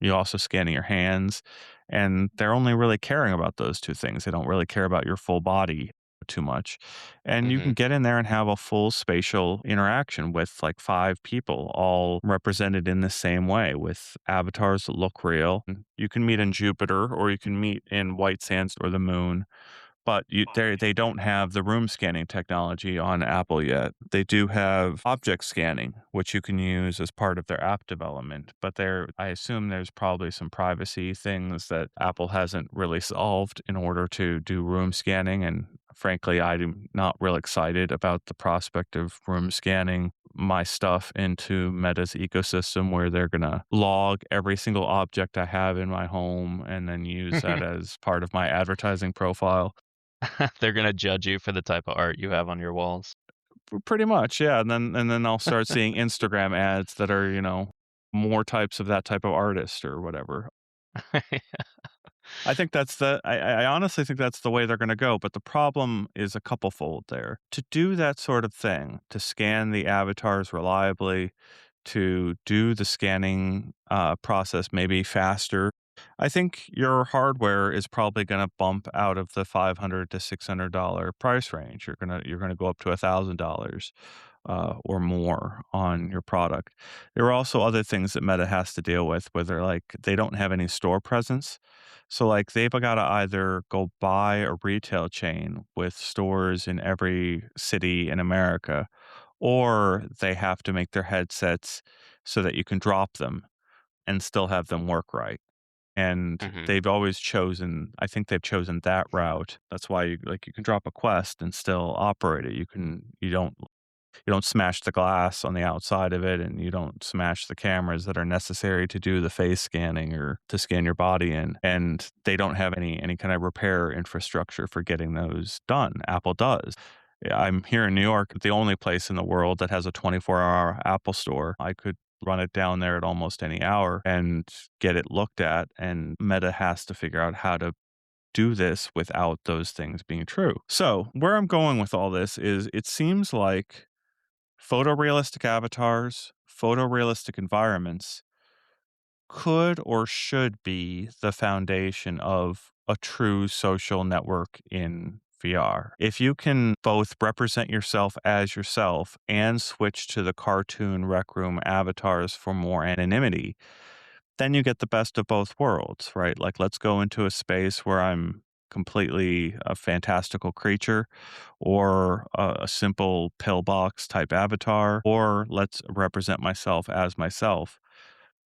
S1: You're also scanning your hands, and they're only really caring about those two things. They don't really care about your full body too much. And you can
S2: mhm.
S1: get in there and have a full spatial interaction with like five people, all represented in the same way with avatars that look real. You can meet in Jupiter or you can meet in White Sands or the moon, but they don't have the room scanning technology on Apple yet. They do have object scanning, which you can use as part of their app development. But I assume there's probably some privacy things that Apple hasn't really solved in order to do room scanning. And frankly, I'm not real excited about the prospect of room scanning my stuff into Meta's ecosystem where they're going to log every single object I have in my home and then use that as part of my advertising profile.
S2: They're gonna judge you for the type of art you have on your walls.
S1: Pretty much, yeah, and then I'll start seeing Instagram ads that are, more types of that type of artist or whatever. I honestly think that's the way they're gonna go, but the problem is a couple fold there. To do that sort of thing, to scan the avatars reliably, to do the scanning, process maybe faster, I think your hardware is probably gonna bump out of the $500 to $600 price range. You're gonna go up to $1,000, or more on your product. There are also other things that Meta has to deal with where they don't have any store presence. So, like, they've gotta either go buy a retail chain with stores in every city in America, or they have to make their headsets so that you can drop them and still have them work right. And
S2: Mhm.
S1: I think they've chosen that route. That's why you can drop a Quest and still operate it. You don't. You don't smash the glass on the outside of it, and you don't smash the cameras that are necessary to do the face scanning or to scan your body in. And they don't have any kind of repair infrastructure for getting those done. Apple does. Yeah, I'm here in New York, the only place in the world that has a 24-hour Apple store. I could run it down there at almost any hour and get it looked at, and Meta has to figure out how to do this without those things being true. So, where I'm going with all this is it seems like photorealistic avatars, photorealistic environments could or should be the foundation of a true social network in VR. If you can both represent yourself as yourself and switch to the cartoon Rec Room avatars for more anonymity, then you get the best of both worlds, right? Like, let's go into a space where I'm completely a fantastical creature or a simple pillbox type avatar, or let's represent myself as myself.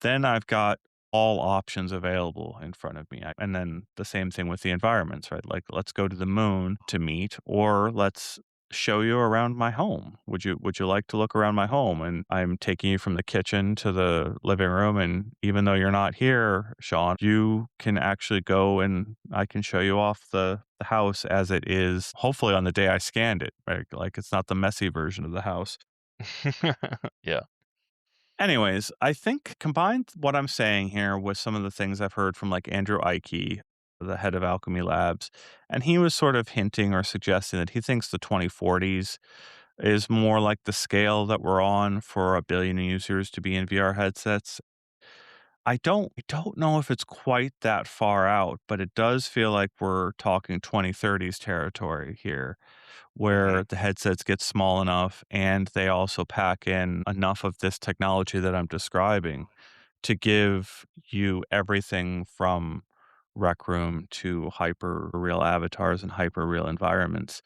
S1: Then I've got all options available in front of me. And then the same thing with the environments, right? Like, let's go to the moon to meet, or let's show you around my home. Would you like to look around my home? And I'm taking you from the kitchen to the living room. And even though you're not here, Sean, you can actually go and I can show you off the house as it is, hopefully on the day I scanned it, right? Like, it's not the messy version of the house.
S2: Yeah.
S1: Anyways, I think combined what I'm saying here with some of the things I've heard from like Andrew Icke, the head of Alchemy Labs, and he was sort of hinting or suggesting that he thinks the 2040s is more like the scale that we're on for a billion users to be in VR headsets. I don't know if it's quite that far out, but it does feel like we're talking 2030s territory here, where
S2: Mhm.
S1: the headsets get small enough and they also pack in enough of this technology that I'm describing to give you everything from Rec Room to hyper real avatars and hyper real environments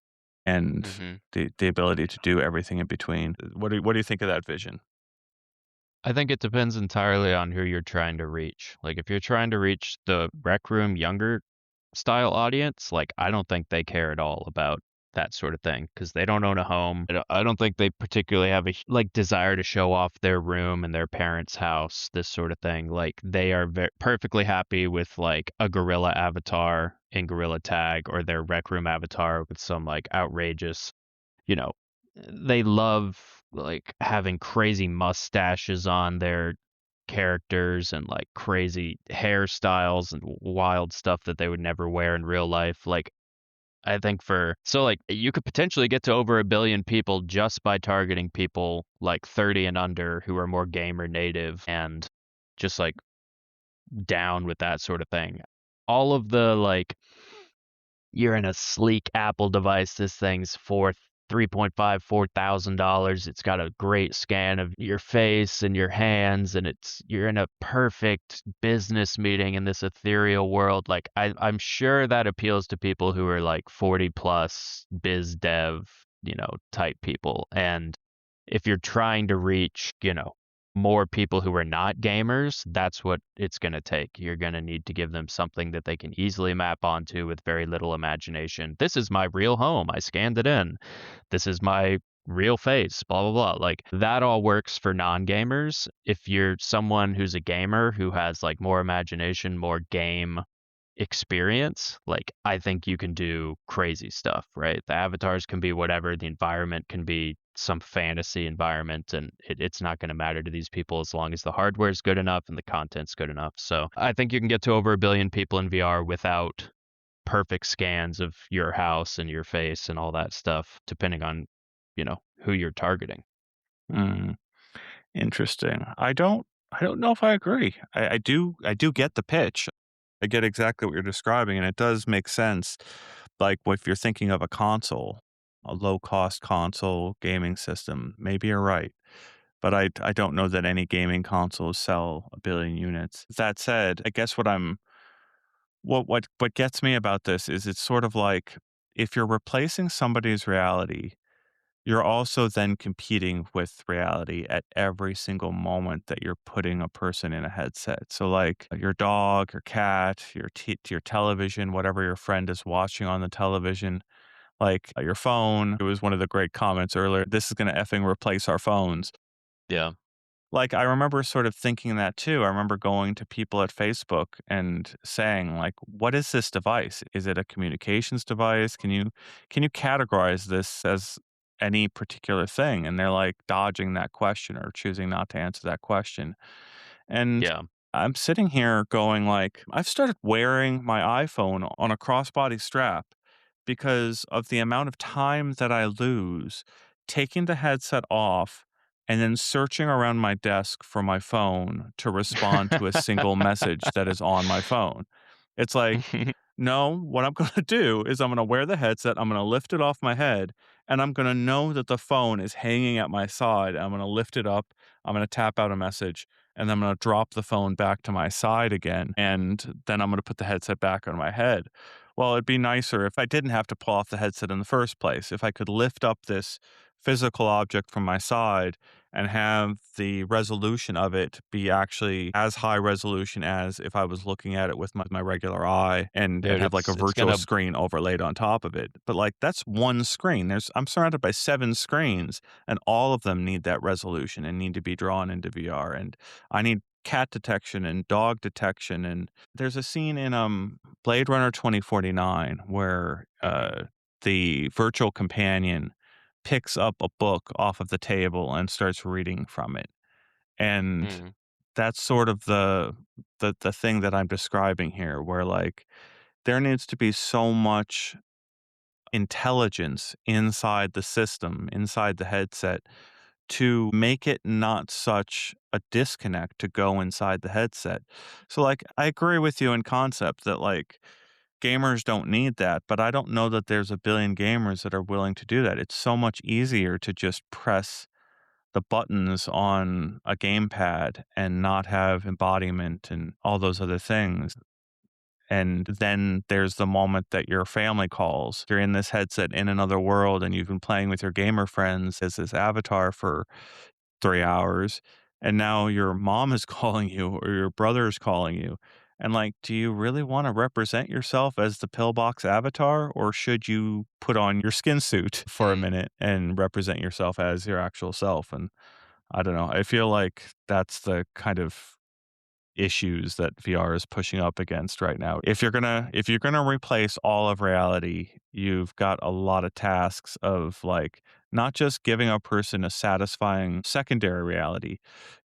S1: and
S2: Mhm.
S1: the ability to do everything in between. What do you think of that vision?
S2: I think it depends entirely on who you're trying to reach. Like, if you're trying to reach the Rec Room younger style audience, like, I don't think they care at all about that sort of thing because they don't own a home. I don't think they particularly have a like desire to show off their room and their parents' house, this sort of thing. Like, they are perfectly happy with like a gorilla avatar in Gorilla Tag or their Rec Room avatar with some like outrageous, you know, they love like having crazy mustaches on their characters and like crazy hairstyles and wild stuff that they would never wear in real life. Like, I think like you could potentially get to over a billion people just by targeting people like 30 and under who are more gamer native and just like down with that sort of thing. All of the like you're in a sleek Apple device. This thing's for 3.5, $4,000. It's got a great scan of your face and your hands, and you're in a perfect business meeting in this ethereal world. Like I'm sure that appeals to people who are like 40 plus biz dev, type people. And if you're trying to reach, more people who are not gamers, that's what it's going to take. You're going to need to give them something that they can easily map onto with very little imagination. This is my real home. I scanned it in. This is my real face, blah, blah, blah. Like that all works for non gamers. If you're someone who's a gamer who has like more imagination, more game experience, like I think you can do crazy stuff, right? The avatars can be whatever, the environment can be some fantasy environment, and it's not going to matter to these people as long as the hardware is good enough and the content's good enough. So I think you can get to over a billion people in VR without perfect scans of your house and your face and all that stuff, depending on, who you're targeting.
S1: Hmm, interesting. I don't know if I agree. I do get the pitch. I get exactly what you're describing, and it does make sense. Like, if you're thinking of a console, a low cost console gaming system, maybe you're right. But I don't know that any gaming consoles sell a billion units. That said, I guess what gets me about this is it's sort of like if you're replacing somebody's reality, you're also then competing with reality at every single moment that you're putting a person in a headset. So, like your dog, your cat, your television, whatever your friend is watching on the television, like your phone. It was one of the great comments earlier. This is going to effing replace our phones.
S2: Yeah.
S1: Like, I remember sort of thinking that too. I remember going to people at Facebook and saying, like, "What is this device? Is it a communications device? Can you categorize this as any particular thing?" And they're, like, dodging that question or choosing not to answer that question. And
S2: Yeah.
S1: I'm sitting here going like, I've started wearing my iPhone on a crossbody strap because of the amount of time that I lose taking the headset off and then searching around my desk for my phone to respond to a single message that is on my phone. It's like, no, what I'm going to do is I'm going to wear the headset, I'm going to lift it off my head, and I'm going to know that the phone is hanging at my side. I'm going to lift it up, I'm going to tap out a message, and then I'm going to drop the phone back to my side again. And then I'm going to put the headset back on my head. Well, it'd be nicer if I didn't have to pull off the headset in the first place. If I could lift up this physical object from my side and have the resolution of it be actually as high resolution as if I was looking at it with my regular eye and
S2: Dude,
S1: have like a
S2: it's
S1: virtual
S2: gonna
S1: screen overlaid on top of it. But like that's one screen. I'm surrounded by 7 screens and all of them need that resolution and need to be drawn into VR. And I need cat detection and dog detection. And there's a scene in Blade Runner 2049 where the virtual companion picks up a book off of the table and starts reading from it. And
S2: mm,
S1: that's sort of the thing that I'm describing here, where like there needs to be so much intelligence inside the system, inside the headset, to make it not such a disconnect to go inside the headset. So, like, I agree with you in concept that, like, gamers don't need that, but I don't know that there's a billion gamers that are willing to do that. It's so much easier to just press the buttons on a gamepad and not have embodiment and all those other things. And then there's the moment that your family calls. You're in this headset in another world and you've been playing with your gamer friends as this avatar for 3 hours. And now your mom is calling you or your brother is calling you. And like, do you really want to represent yourself as the pillbox avatar? Or should you put on your skin suit for a
S2: mm.
S1: minute and represent yourself as your actual self? And I don't know. I feel like that's the kind of issues that VR is pushing up against right now. If you're gonna replace all of reality, you've got a lot of tasks of like not just giving a person a satisfying secondary reality,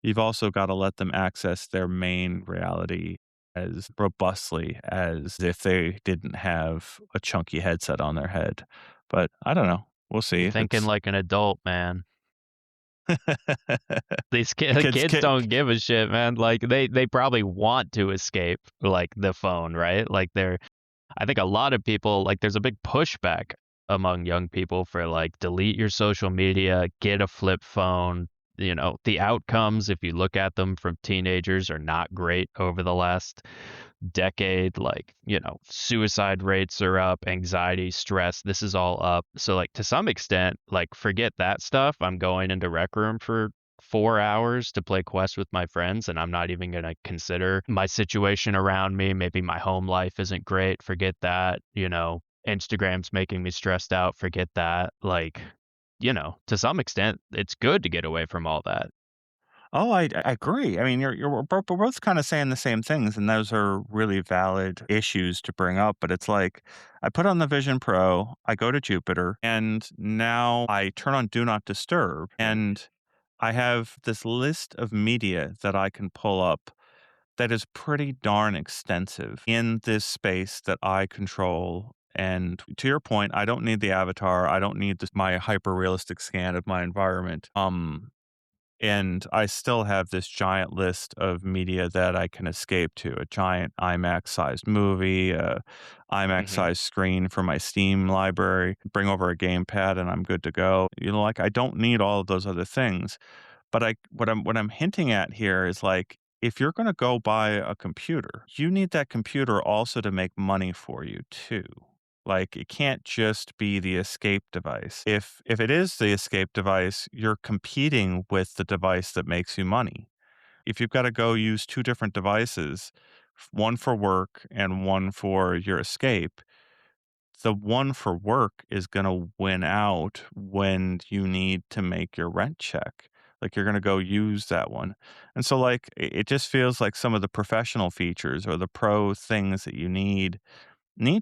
S1: you've also got to let them access their main reality as robustly as if they didn't have a chunky headset on their head. But I don't know. We'll
S2: You're
S1: see.
S2: thinking
S1: It's
S2: like an adult, man. These
S1: kids,
S2: kids
S1: kid,
S2: don't give a shit, man. Like, they probably want to escape, like, the phone, right? Like, I think a lot of people like, there's a big pushback among young people for, like, delete your social media, get a flip phone. You know, the outcomes, if you look at them from teenagers, are not great over the last decade. Like, you know, suicide rates are up, anxiety, stress, this is all up. So, like, to some extent, like, forget that stuff. I'm going into Rec Room for 4 hours to play Quest with my friends, and I'm not even going to consider my situation around me. Maybe my home life isn't great. Forget that. You know, Instagram's making me stressed out. Forget that. Like, you know, to some extent, it's good to get away from all that.
S1: Oh, I agree. I mean, we're both kind of saying the same things, and those are really valid issues to bring up. But it's like I put on the Vision Pro, I go to Jupiter, and now I turn on Do Not Disturb, and I have this list of media that I can pull up that is pretty darn extensive in this space that I control. And to your point, I don't need the avatar. I don't need my hyper realistic scan of my environment. And I still have this giant list of media that I can escape to, a giant IMAX-sized movie, a
S2: Hmm.
S1: IMAX-sized screen for my Steam library, bring over a gamepad, and I'm good to go. You know, like, I don't need all of those other things. But what I'm hinting at here is, like, if you're gonna go buy a computer, you need that computer also to make money for you too. Like, it can't just be the escape device. If it is the escape device, you're competing with the device that makes you money. If you've gotta go use 2 different devices, one for work and one for your escape, the one for work is gonna win out when you need to make your rent check. Like, you're gonna go use that one. And so, like, it just feels like some of the professional features or the pro things that you need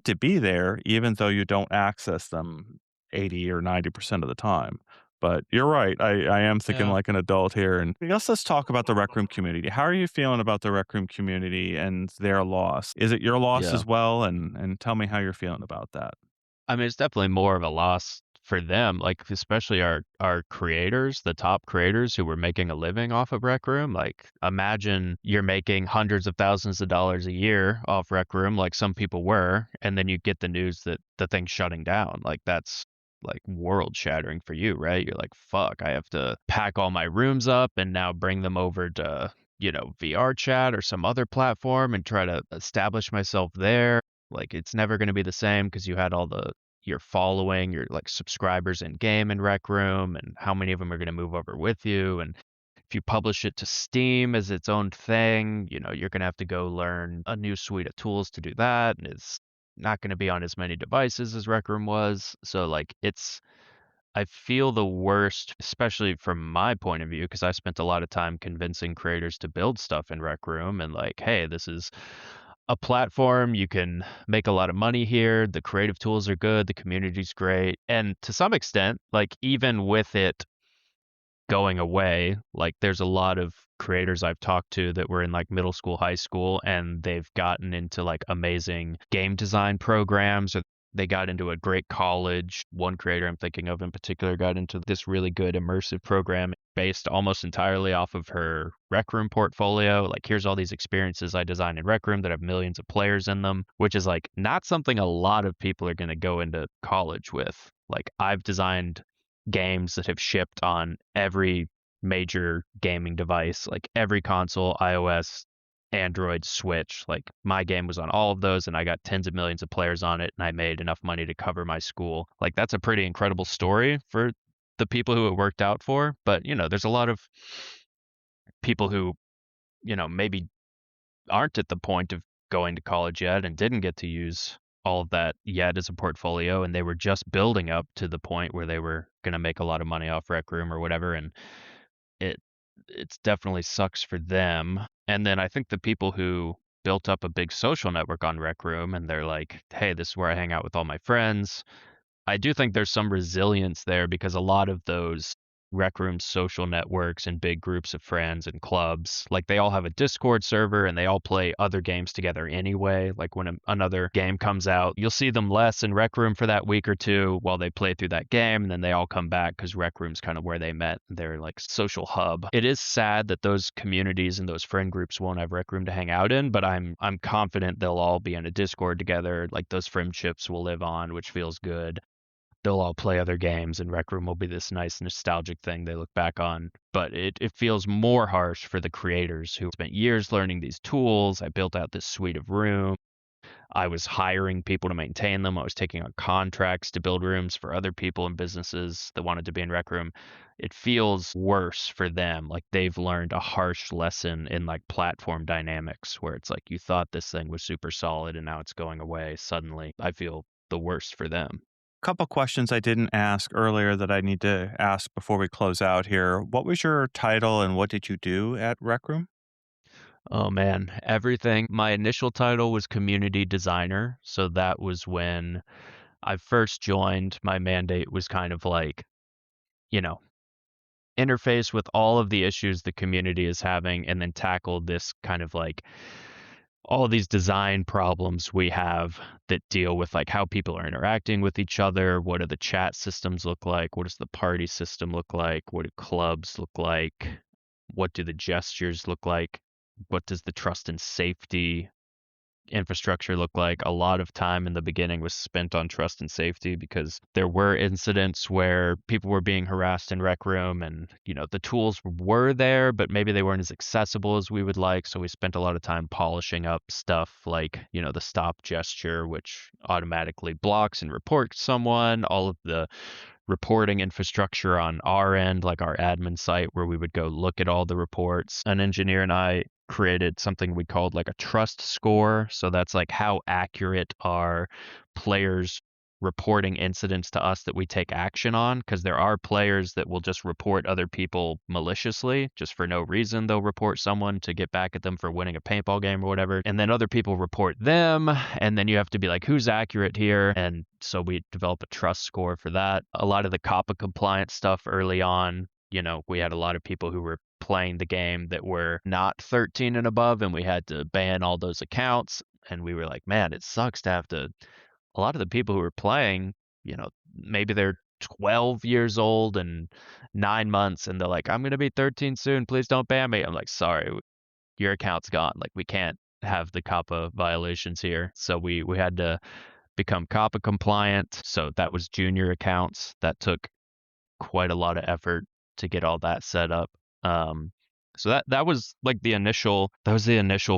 S1: to be there even though you don't access them 80 or 90% of the time. But you're right. I am thinking
S2: Yeah.
S1: like an adult here. And I guess let's talk about the Rec Room community. How are you feeling about the Rec Room community and their loss? Is it your loss
S2: Yeah.
S1: as well? And tell me how you're feeling about that.
S2: I mean, it's definitely more of a loss for them, like, especially our creators, the top creators who were making a living off of Rec Room. Like, imagine you're making hundreds of thousands of dollars a year off Rec Room, like some people were, and then you get the news that the thing's shutting down. Like, that's, like, world shattering for you, right? You're like, "Fuck, I have to pack all my rooms up and now bring them over to, VR chat or some other platform and try to establish myself there." Like, it's never gonna be the same because you had all your following, your, like, subscribers in game and Rec Room, and how many of them are gonna move over with you, and if you publish it to Steam as its own thing, you're gonna have to go learn a new suite of tools to do that, and it's not gonna be on as many devices as Rec Room was. So, like, I feel the worst, especially from my point of view, because I spent a lot of time convincing creators to build stuff in Rec Room and like, hey, this is a platform. You can make a lot of money here. The creative tools are good. The community's great. And to some extent, like even with it going away, like there's a lot of creators I've talked to that were in like middle school, high school, and they've gotten into like amazing game design programs or they got into a great college. One creator I'm thinking of in particular got into this really good immersive program based almost entirely off of her Rec Room portfolio. Like, here's all these experiences I designed in Rec Room that have millions of players in them, which is like not something a lot of people are going to go into college with. Like, I've designed games that have shipped on every major gaming device, like every console, iOS, Android, Switch. Like my game was on all of those and I got tens of millions of players on it and I made enough money to cover my school. Like that's a pretty incredible story for the people who it worked out for. But, there's a lot of people who, maybe aren't at the point of going to college yet and didn't get to use all of that yet as a portfolio and they were just building up to the point where they were going to make a lot of money off Rec Room or whatever and it it's definitely sucks for them. And then I think the people who built up a big social network on Rec Room and they're like, "Hey, this is where I hang out with all my friends." I do think there's some resilience there because a lot of those Rec Room social networks and big groups of friends and clubs, like they all have a Discord server and they all play other games together anyway. Like when another game comes out, you'll see them less in Rec Room for that week or two while they play through that game, and then they all come back because Rec Room's kind of where they met. They're like social hub. It is sad that those communities and those friend groups won't have Rec Room to hang out in, but I'm confident they'll all be in a Discord together. Like those friendships will live on, which feels good. They'll all play other games and Rec Room will be this nice nostalgic thing they look back on. But it feels more harsh for the creators who spent years learning these tools. I built out this suite of rooms. I was hiring people to maintain them. I was taking on contracts to build rooms for other people and businesses that wanted to be in Rec Room. It feels worse for them. Like they've learned a harsh lesson in like platform dynamics where it's like you thought this thing was super solid and now it's going away suddenly. I feel the worst for them.
S1: Couple questions I didn't ask earlier that I need to ask before we close out here. What was your title and what did you do at Rec Room?
S2: Oh man, everything. My initial title was community designer. So that was when I first joined. My mandate was kind of like, you know, interface with all of the issues the community is having and then tackle this kind of like all of these design problems we have that deal with like how people are interacting with each other. What do the chat systems look like? What does the party system look like? What do clubs look like? What do the gestures look like? What does the trust and safety infrastructure look like? A lot of time in the beginning was spent on trust and safety because there were incidents where people were being harassed in Rec Room and, the tools were there, but maybe they weren't as accessible as we would like. So we spent a lot of time polishing up stuff like, the stop gesture, which automatically blocks and reports someone, all of the reporting infrastructure on our end, like our admin site, where we would go look at all the reports. An engineer and I created something we called like a trust score. So that's like how accurate are players' reporting incidents to us that we take action on, because there are players that will just report other people maliciously just for no reason. They'll report someone to get back at them for winning a paintball game or whatever, and then other people report them, and then you have to be like, who's accurate here? And so we develop a trust score for that. A lot of the COPPA compliance stuff early on, we had a lot of people who were playing the game that were not 13 and above, and we had to ban all those accounts. And we were like, man, it sucks to have to. A lot of the people who were playing, maybe they're 12 years old and 9 months, and they're like, I'm going to be 13 soon. Please don't ban me. I'm like, sorry, your account's gone. Like, we can't have the COPPA violations here. So we had to become COPPA compliant. So that was junior accounts. That took quite a lot of effort to get all that set up. So that was like the initial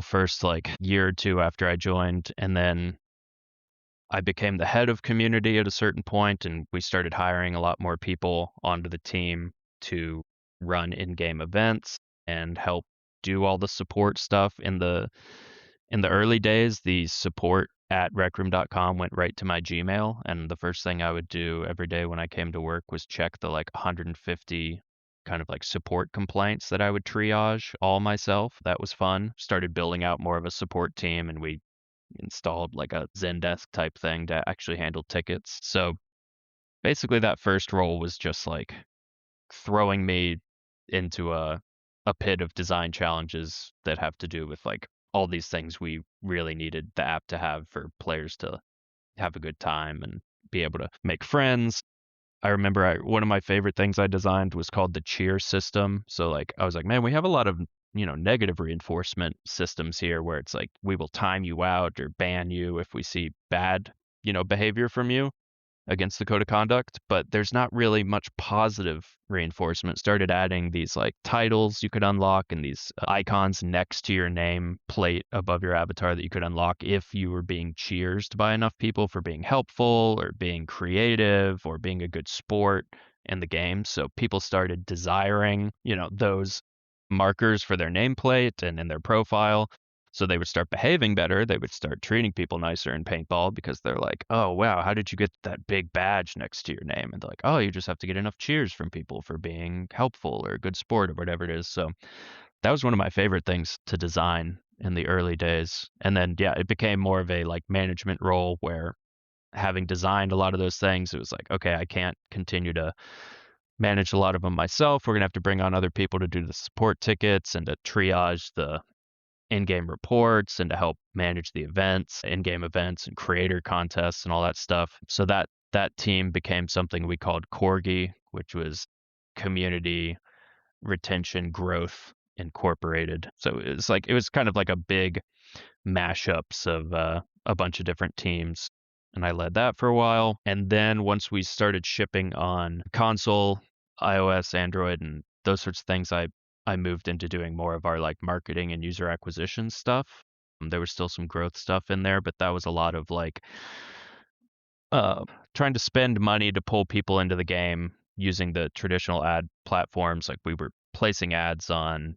S2: first like year or two after I joined, and then I became the head of community at a certain point, and we started hiring a lot more people onto the team to run in-game events and help do all the support stuff. In the early days, the support at recroom.com went right to my Gmail, and the first thing I would do every day when I came to work was check the like 150 kind of like support complaints that I would triage all myself. That was fun. Started building out more of a support team, and we installed like a Zendesk type thing to actually handle tickets. So basically that first role was just like throwing me into a pit of design challenges that have to do with like all these things we really needed the app to have for players to have a good time and be able to make friends. I remember one of my favorite things I designed was called the cheer system. So like I was like, man, we have a lot of negative reinforcement systems here where it's like we will time you out or ban you if we see bad behavior from you against the code of conduct, but there's not really much positive reinforcement. Started adding these like titles you could unlock and these icons next to your name plate above your avatar that you could unlock if you were being cheersed by enough people for being helpful or being creative or being a good sport in the game. So people started desiring, those markers for their nameplate and in their profile. So they would start behaving better. They would start treating people nicer in paintball because they're like, oh, wow, how did you get that big badge next to your name? And they're like, oh, you just have to get enough cheers from people for being helpful or a good sport or whatever it is. So that was one of my favorite things to design in the early days. And then, yeah, it became more of a like management role where having designed a lot of those things, it was like, okay, I can't continue to manage a lot of them myself. We're going to have to bring on other people to do the support tickets and to triage the in-game reports and to help manage the events, in-game events and creator contests and all that stuff. So that team became something we called Corgi, which was Community Retention Growth Incorporated. So it was kind of like a big mashups of a bunch of different teams. And I led that for a while. And then once we started shipping on console, iOS, Android, and those sorts of things, I moved into doing more of our like marketing and user acquisition stuff. There was still some growth stuff in there, but that was a lot of like uh, trying to spend money to pull people into the game using the traditional ad platforms. Like we were placing ads on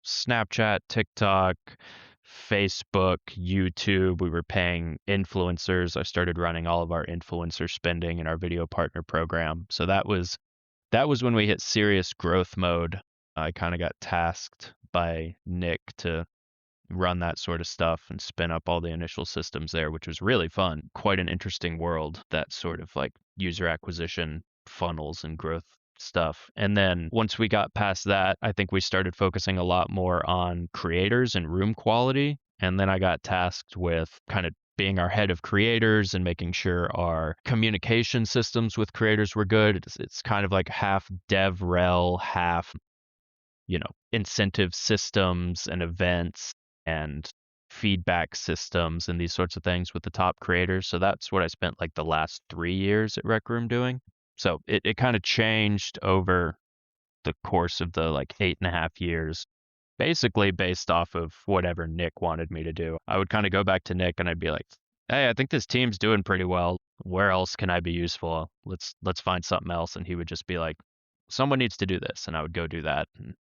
S2: Snapchat, TikTok, Facebook, YouTube. We were paying influencers. I started running all of our influencer spending in our video partner program. So that was when we hit serious growth mode. I kind of got tasked by Nick to run that sort of stuff and spin up all the initial systems there, which was really fun. Quite an interesting world, that sort of like user acquisition funnels and growth stuff. And then once we got past that, I think we started focusing a lot more on creators and room quality. And then I got tasked with kind of being our head of creators and making sure our communication systems with creators were good. It's kind of like half DevRel, half incentive systems and events and feedback systems and these sorts of things with the top creators. So that's what I spent like the last 3 years at Rec Room doing. So it kind of changed over the course of the like 8.5 years, basically based off of whatever Nick wanted me to do. I would kind of go back to Nick and I'd be like, hey, I think this team's doing pretty well. Where else can I be useful? Let's find something else. And he would just be like, someone needs to do this. And I would go do that and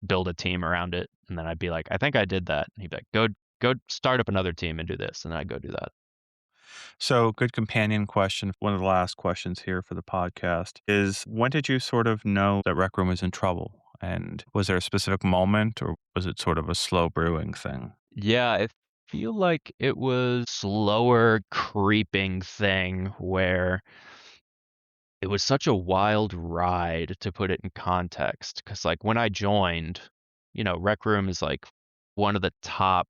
S2: build a team around it. And then I'd be like, I think I did that. And he'd be like, go start up another team and do this. And then I'd go do that.
S1: So, good companion question. One of the last questions here for the podcast is when did you sort of know that Rec Room was in trouble? And was there a specific moment or was it sort of a slow brewing thing?
S2: Yeah, I feel like it was slower creeping thing where it was such a wild ride to put it in context. Cause like when I joined, Rec Room is like one of the top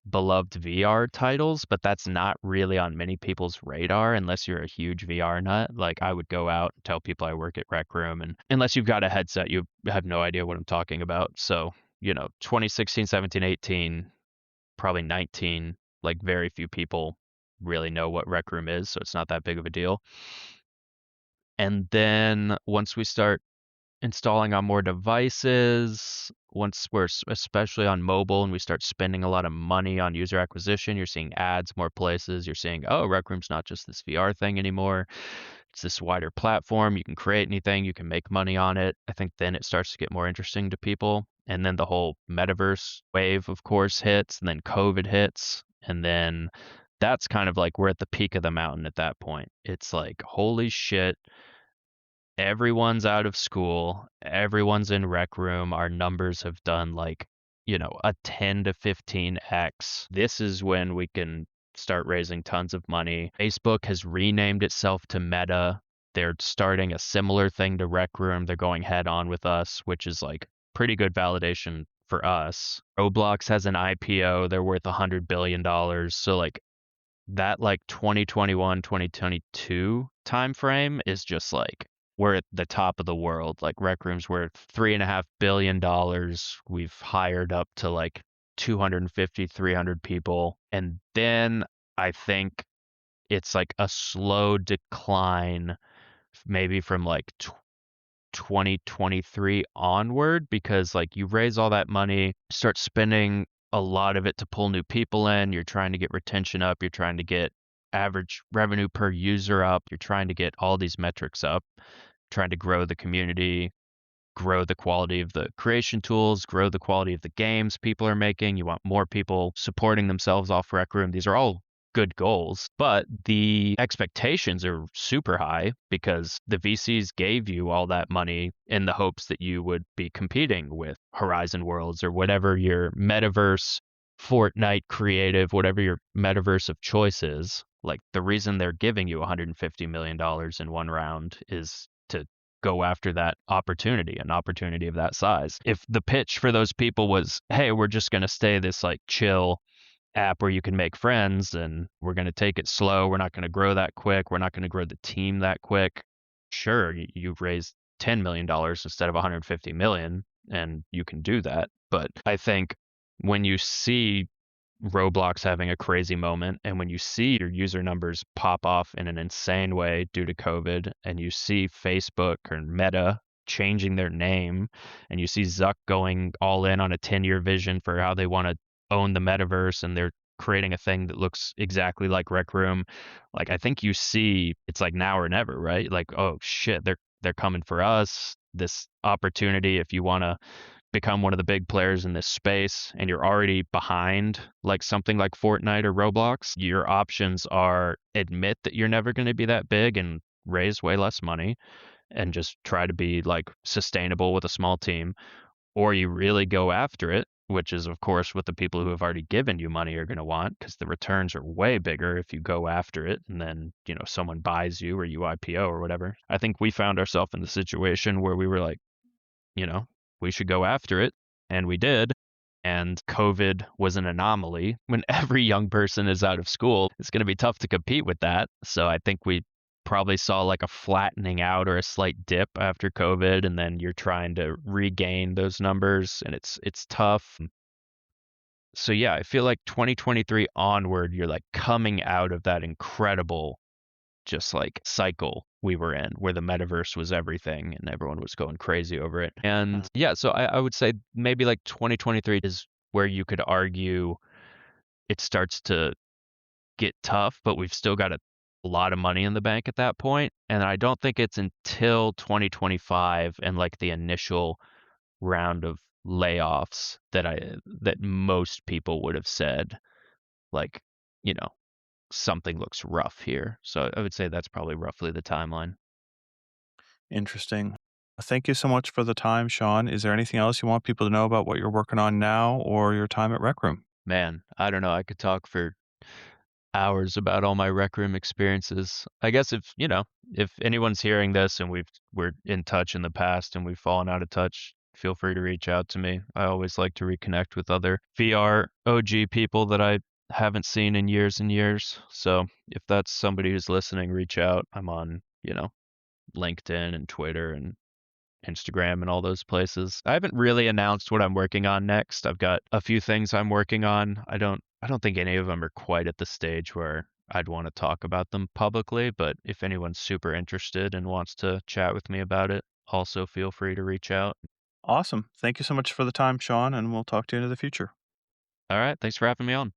S2: beloved VR titles, but that's not really on many people's radar unless you're a huge VR nut. Like I would go out and tell people I work at Rec Room, and unless you've got a headset, you have no idea what I'm talking about. So, 2016, 17, 18, probably 19, like very few people really know what Rec Room is, so it's not that big of a deal. And then once we start installing on more devices. Once especially on mobile and we start spending a lot of money on user acquisition, you're seeing ads more places. You're seeing, oh, Rec Room's not just this VR thing anymore. It's this wider platform. You can create anything, you can make money on it. I think then it starts to get more interesting to people. And then the whole metaverse wave, of course, hits, and then COVID hits. And then that's kind of like we're at the peak of the mountain at that point. It's like, holy shit, everyone's out of school, everyone's in Rec Room. Our numbers have done like, a 10 to 15x. This is when we can start raising tons of money. Facebook has renamed itself to Meta. They're starting a similar thing to Rec Room. They're going head on with us, which is like pretty good validation for us. Roblox has an IPO. They're worth $100 billion. So like that like 2021, 2022 time frame is just like we're at the top of the world. Like Rec Room's worth $3.5 billion. We've hired up to like 250, 300 people. And then I think it's like a slow decline, maybe from like 2023 onward, because like you raise all that money, start spending a lot of it to pull new people in, you're trying to get retention up, you're trying to get average revenue per user up, you're trying to get all these metrics up, trying to grow the community, grow the quality of the creation tools, grow the quality of the games people are making. You want more people supporting themselves off Rec Room. These are all good goals, but the expectations are super high because the VCs gave you all that money in the hopes that you would be competing with Horizon Worlds or whatever your metaverse, Fortnite creative, whatever your metaverse of choice is. Like the reason they're giving you $150 million in one round is to go after that opportunity, an opportunity of that size. If the pitch for those people was, hey, we're just going to stay this like chill app where you can make friends and we're going to take it slow, we're not going to grow that quick, we're not going to grow the team that quick, sure, you've raised $10 million instead of 150 million and you can do that. But I think when you see Roblox having a crazy moment, and when you see your user numbers pop off in an insane way due to COVID, and you see Facebook or Meta changing their name, and you see Zuck going all in on a 10-year vision for how they want to own the metaverse, and they're creating a thing that looks exactly like Rec Room, like I think you see it's like now or never, right? Like, oh shit, they're coming for us. This opportunity, if you want to become one of the big players in this space and you're already behind like something like Fortnite or Roblox, your options are admit that you're never going to be that big and raise way less money and just try to be like sustainable with a small team, or you really go after it, which is of course what the people who have already given you money are going to want because the returns are way bigger if you go after it and then, someone buys you or you IPO or whatever. I think we found ourselves in the situation where we were like, you know, we should go after it. And we did. And COVID was an anomaly. When every young person is out of school, it's going to be tough to compete with that. So I think we probably saw like a flattening out or a slight dip after COVID, and then you're trying to regain those numbers, and it's tough. So yeah, I feel like 2023 onward, you're like coming out of that incredible just like cycle we were in where the metaverse was everything and everyone was going crazy over it. And yeah, so I would say maybe like 2023 is where you could argue it starts to get tough, but we've still got a lot of money in the bank at that point. And I don't think it's until 2025 and like the initial round of layoffs that most people would have said like, you know, something looks rough here. So I would say that's probably roughly the timeline.
S1: Interesting. Thank you so much for the time, Sean. Is there anything else you want people to know about what you're working on now or your time at Rec Room?
S2: Man, I don't know. I could talk for hours about all my Rec Room experiences. I guess if anyone's hearing this and we're in touch in the past and we've fallen out of touch, feel free to reach out to me. I always like to reconnect with other VR OG people that I haven't seen in years and years. So if that's somebody who's listening, reach out. I'm on, LinkedIn and Twitter and Instagram and all those places. I haven't really announced what I'm working on next. I've got a few things I'm working on. I don't think any of them are quite at the stage where I'd want to talk about them publicly, but if anyone's super interested and wants to chat with me about it, also feel free to reach out.
S1: Awesome. Thank you so much for the time, Sean, and we'll talk to you in the future.
S2: All right, thanks for having me on.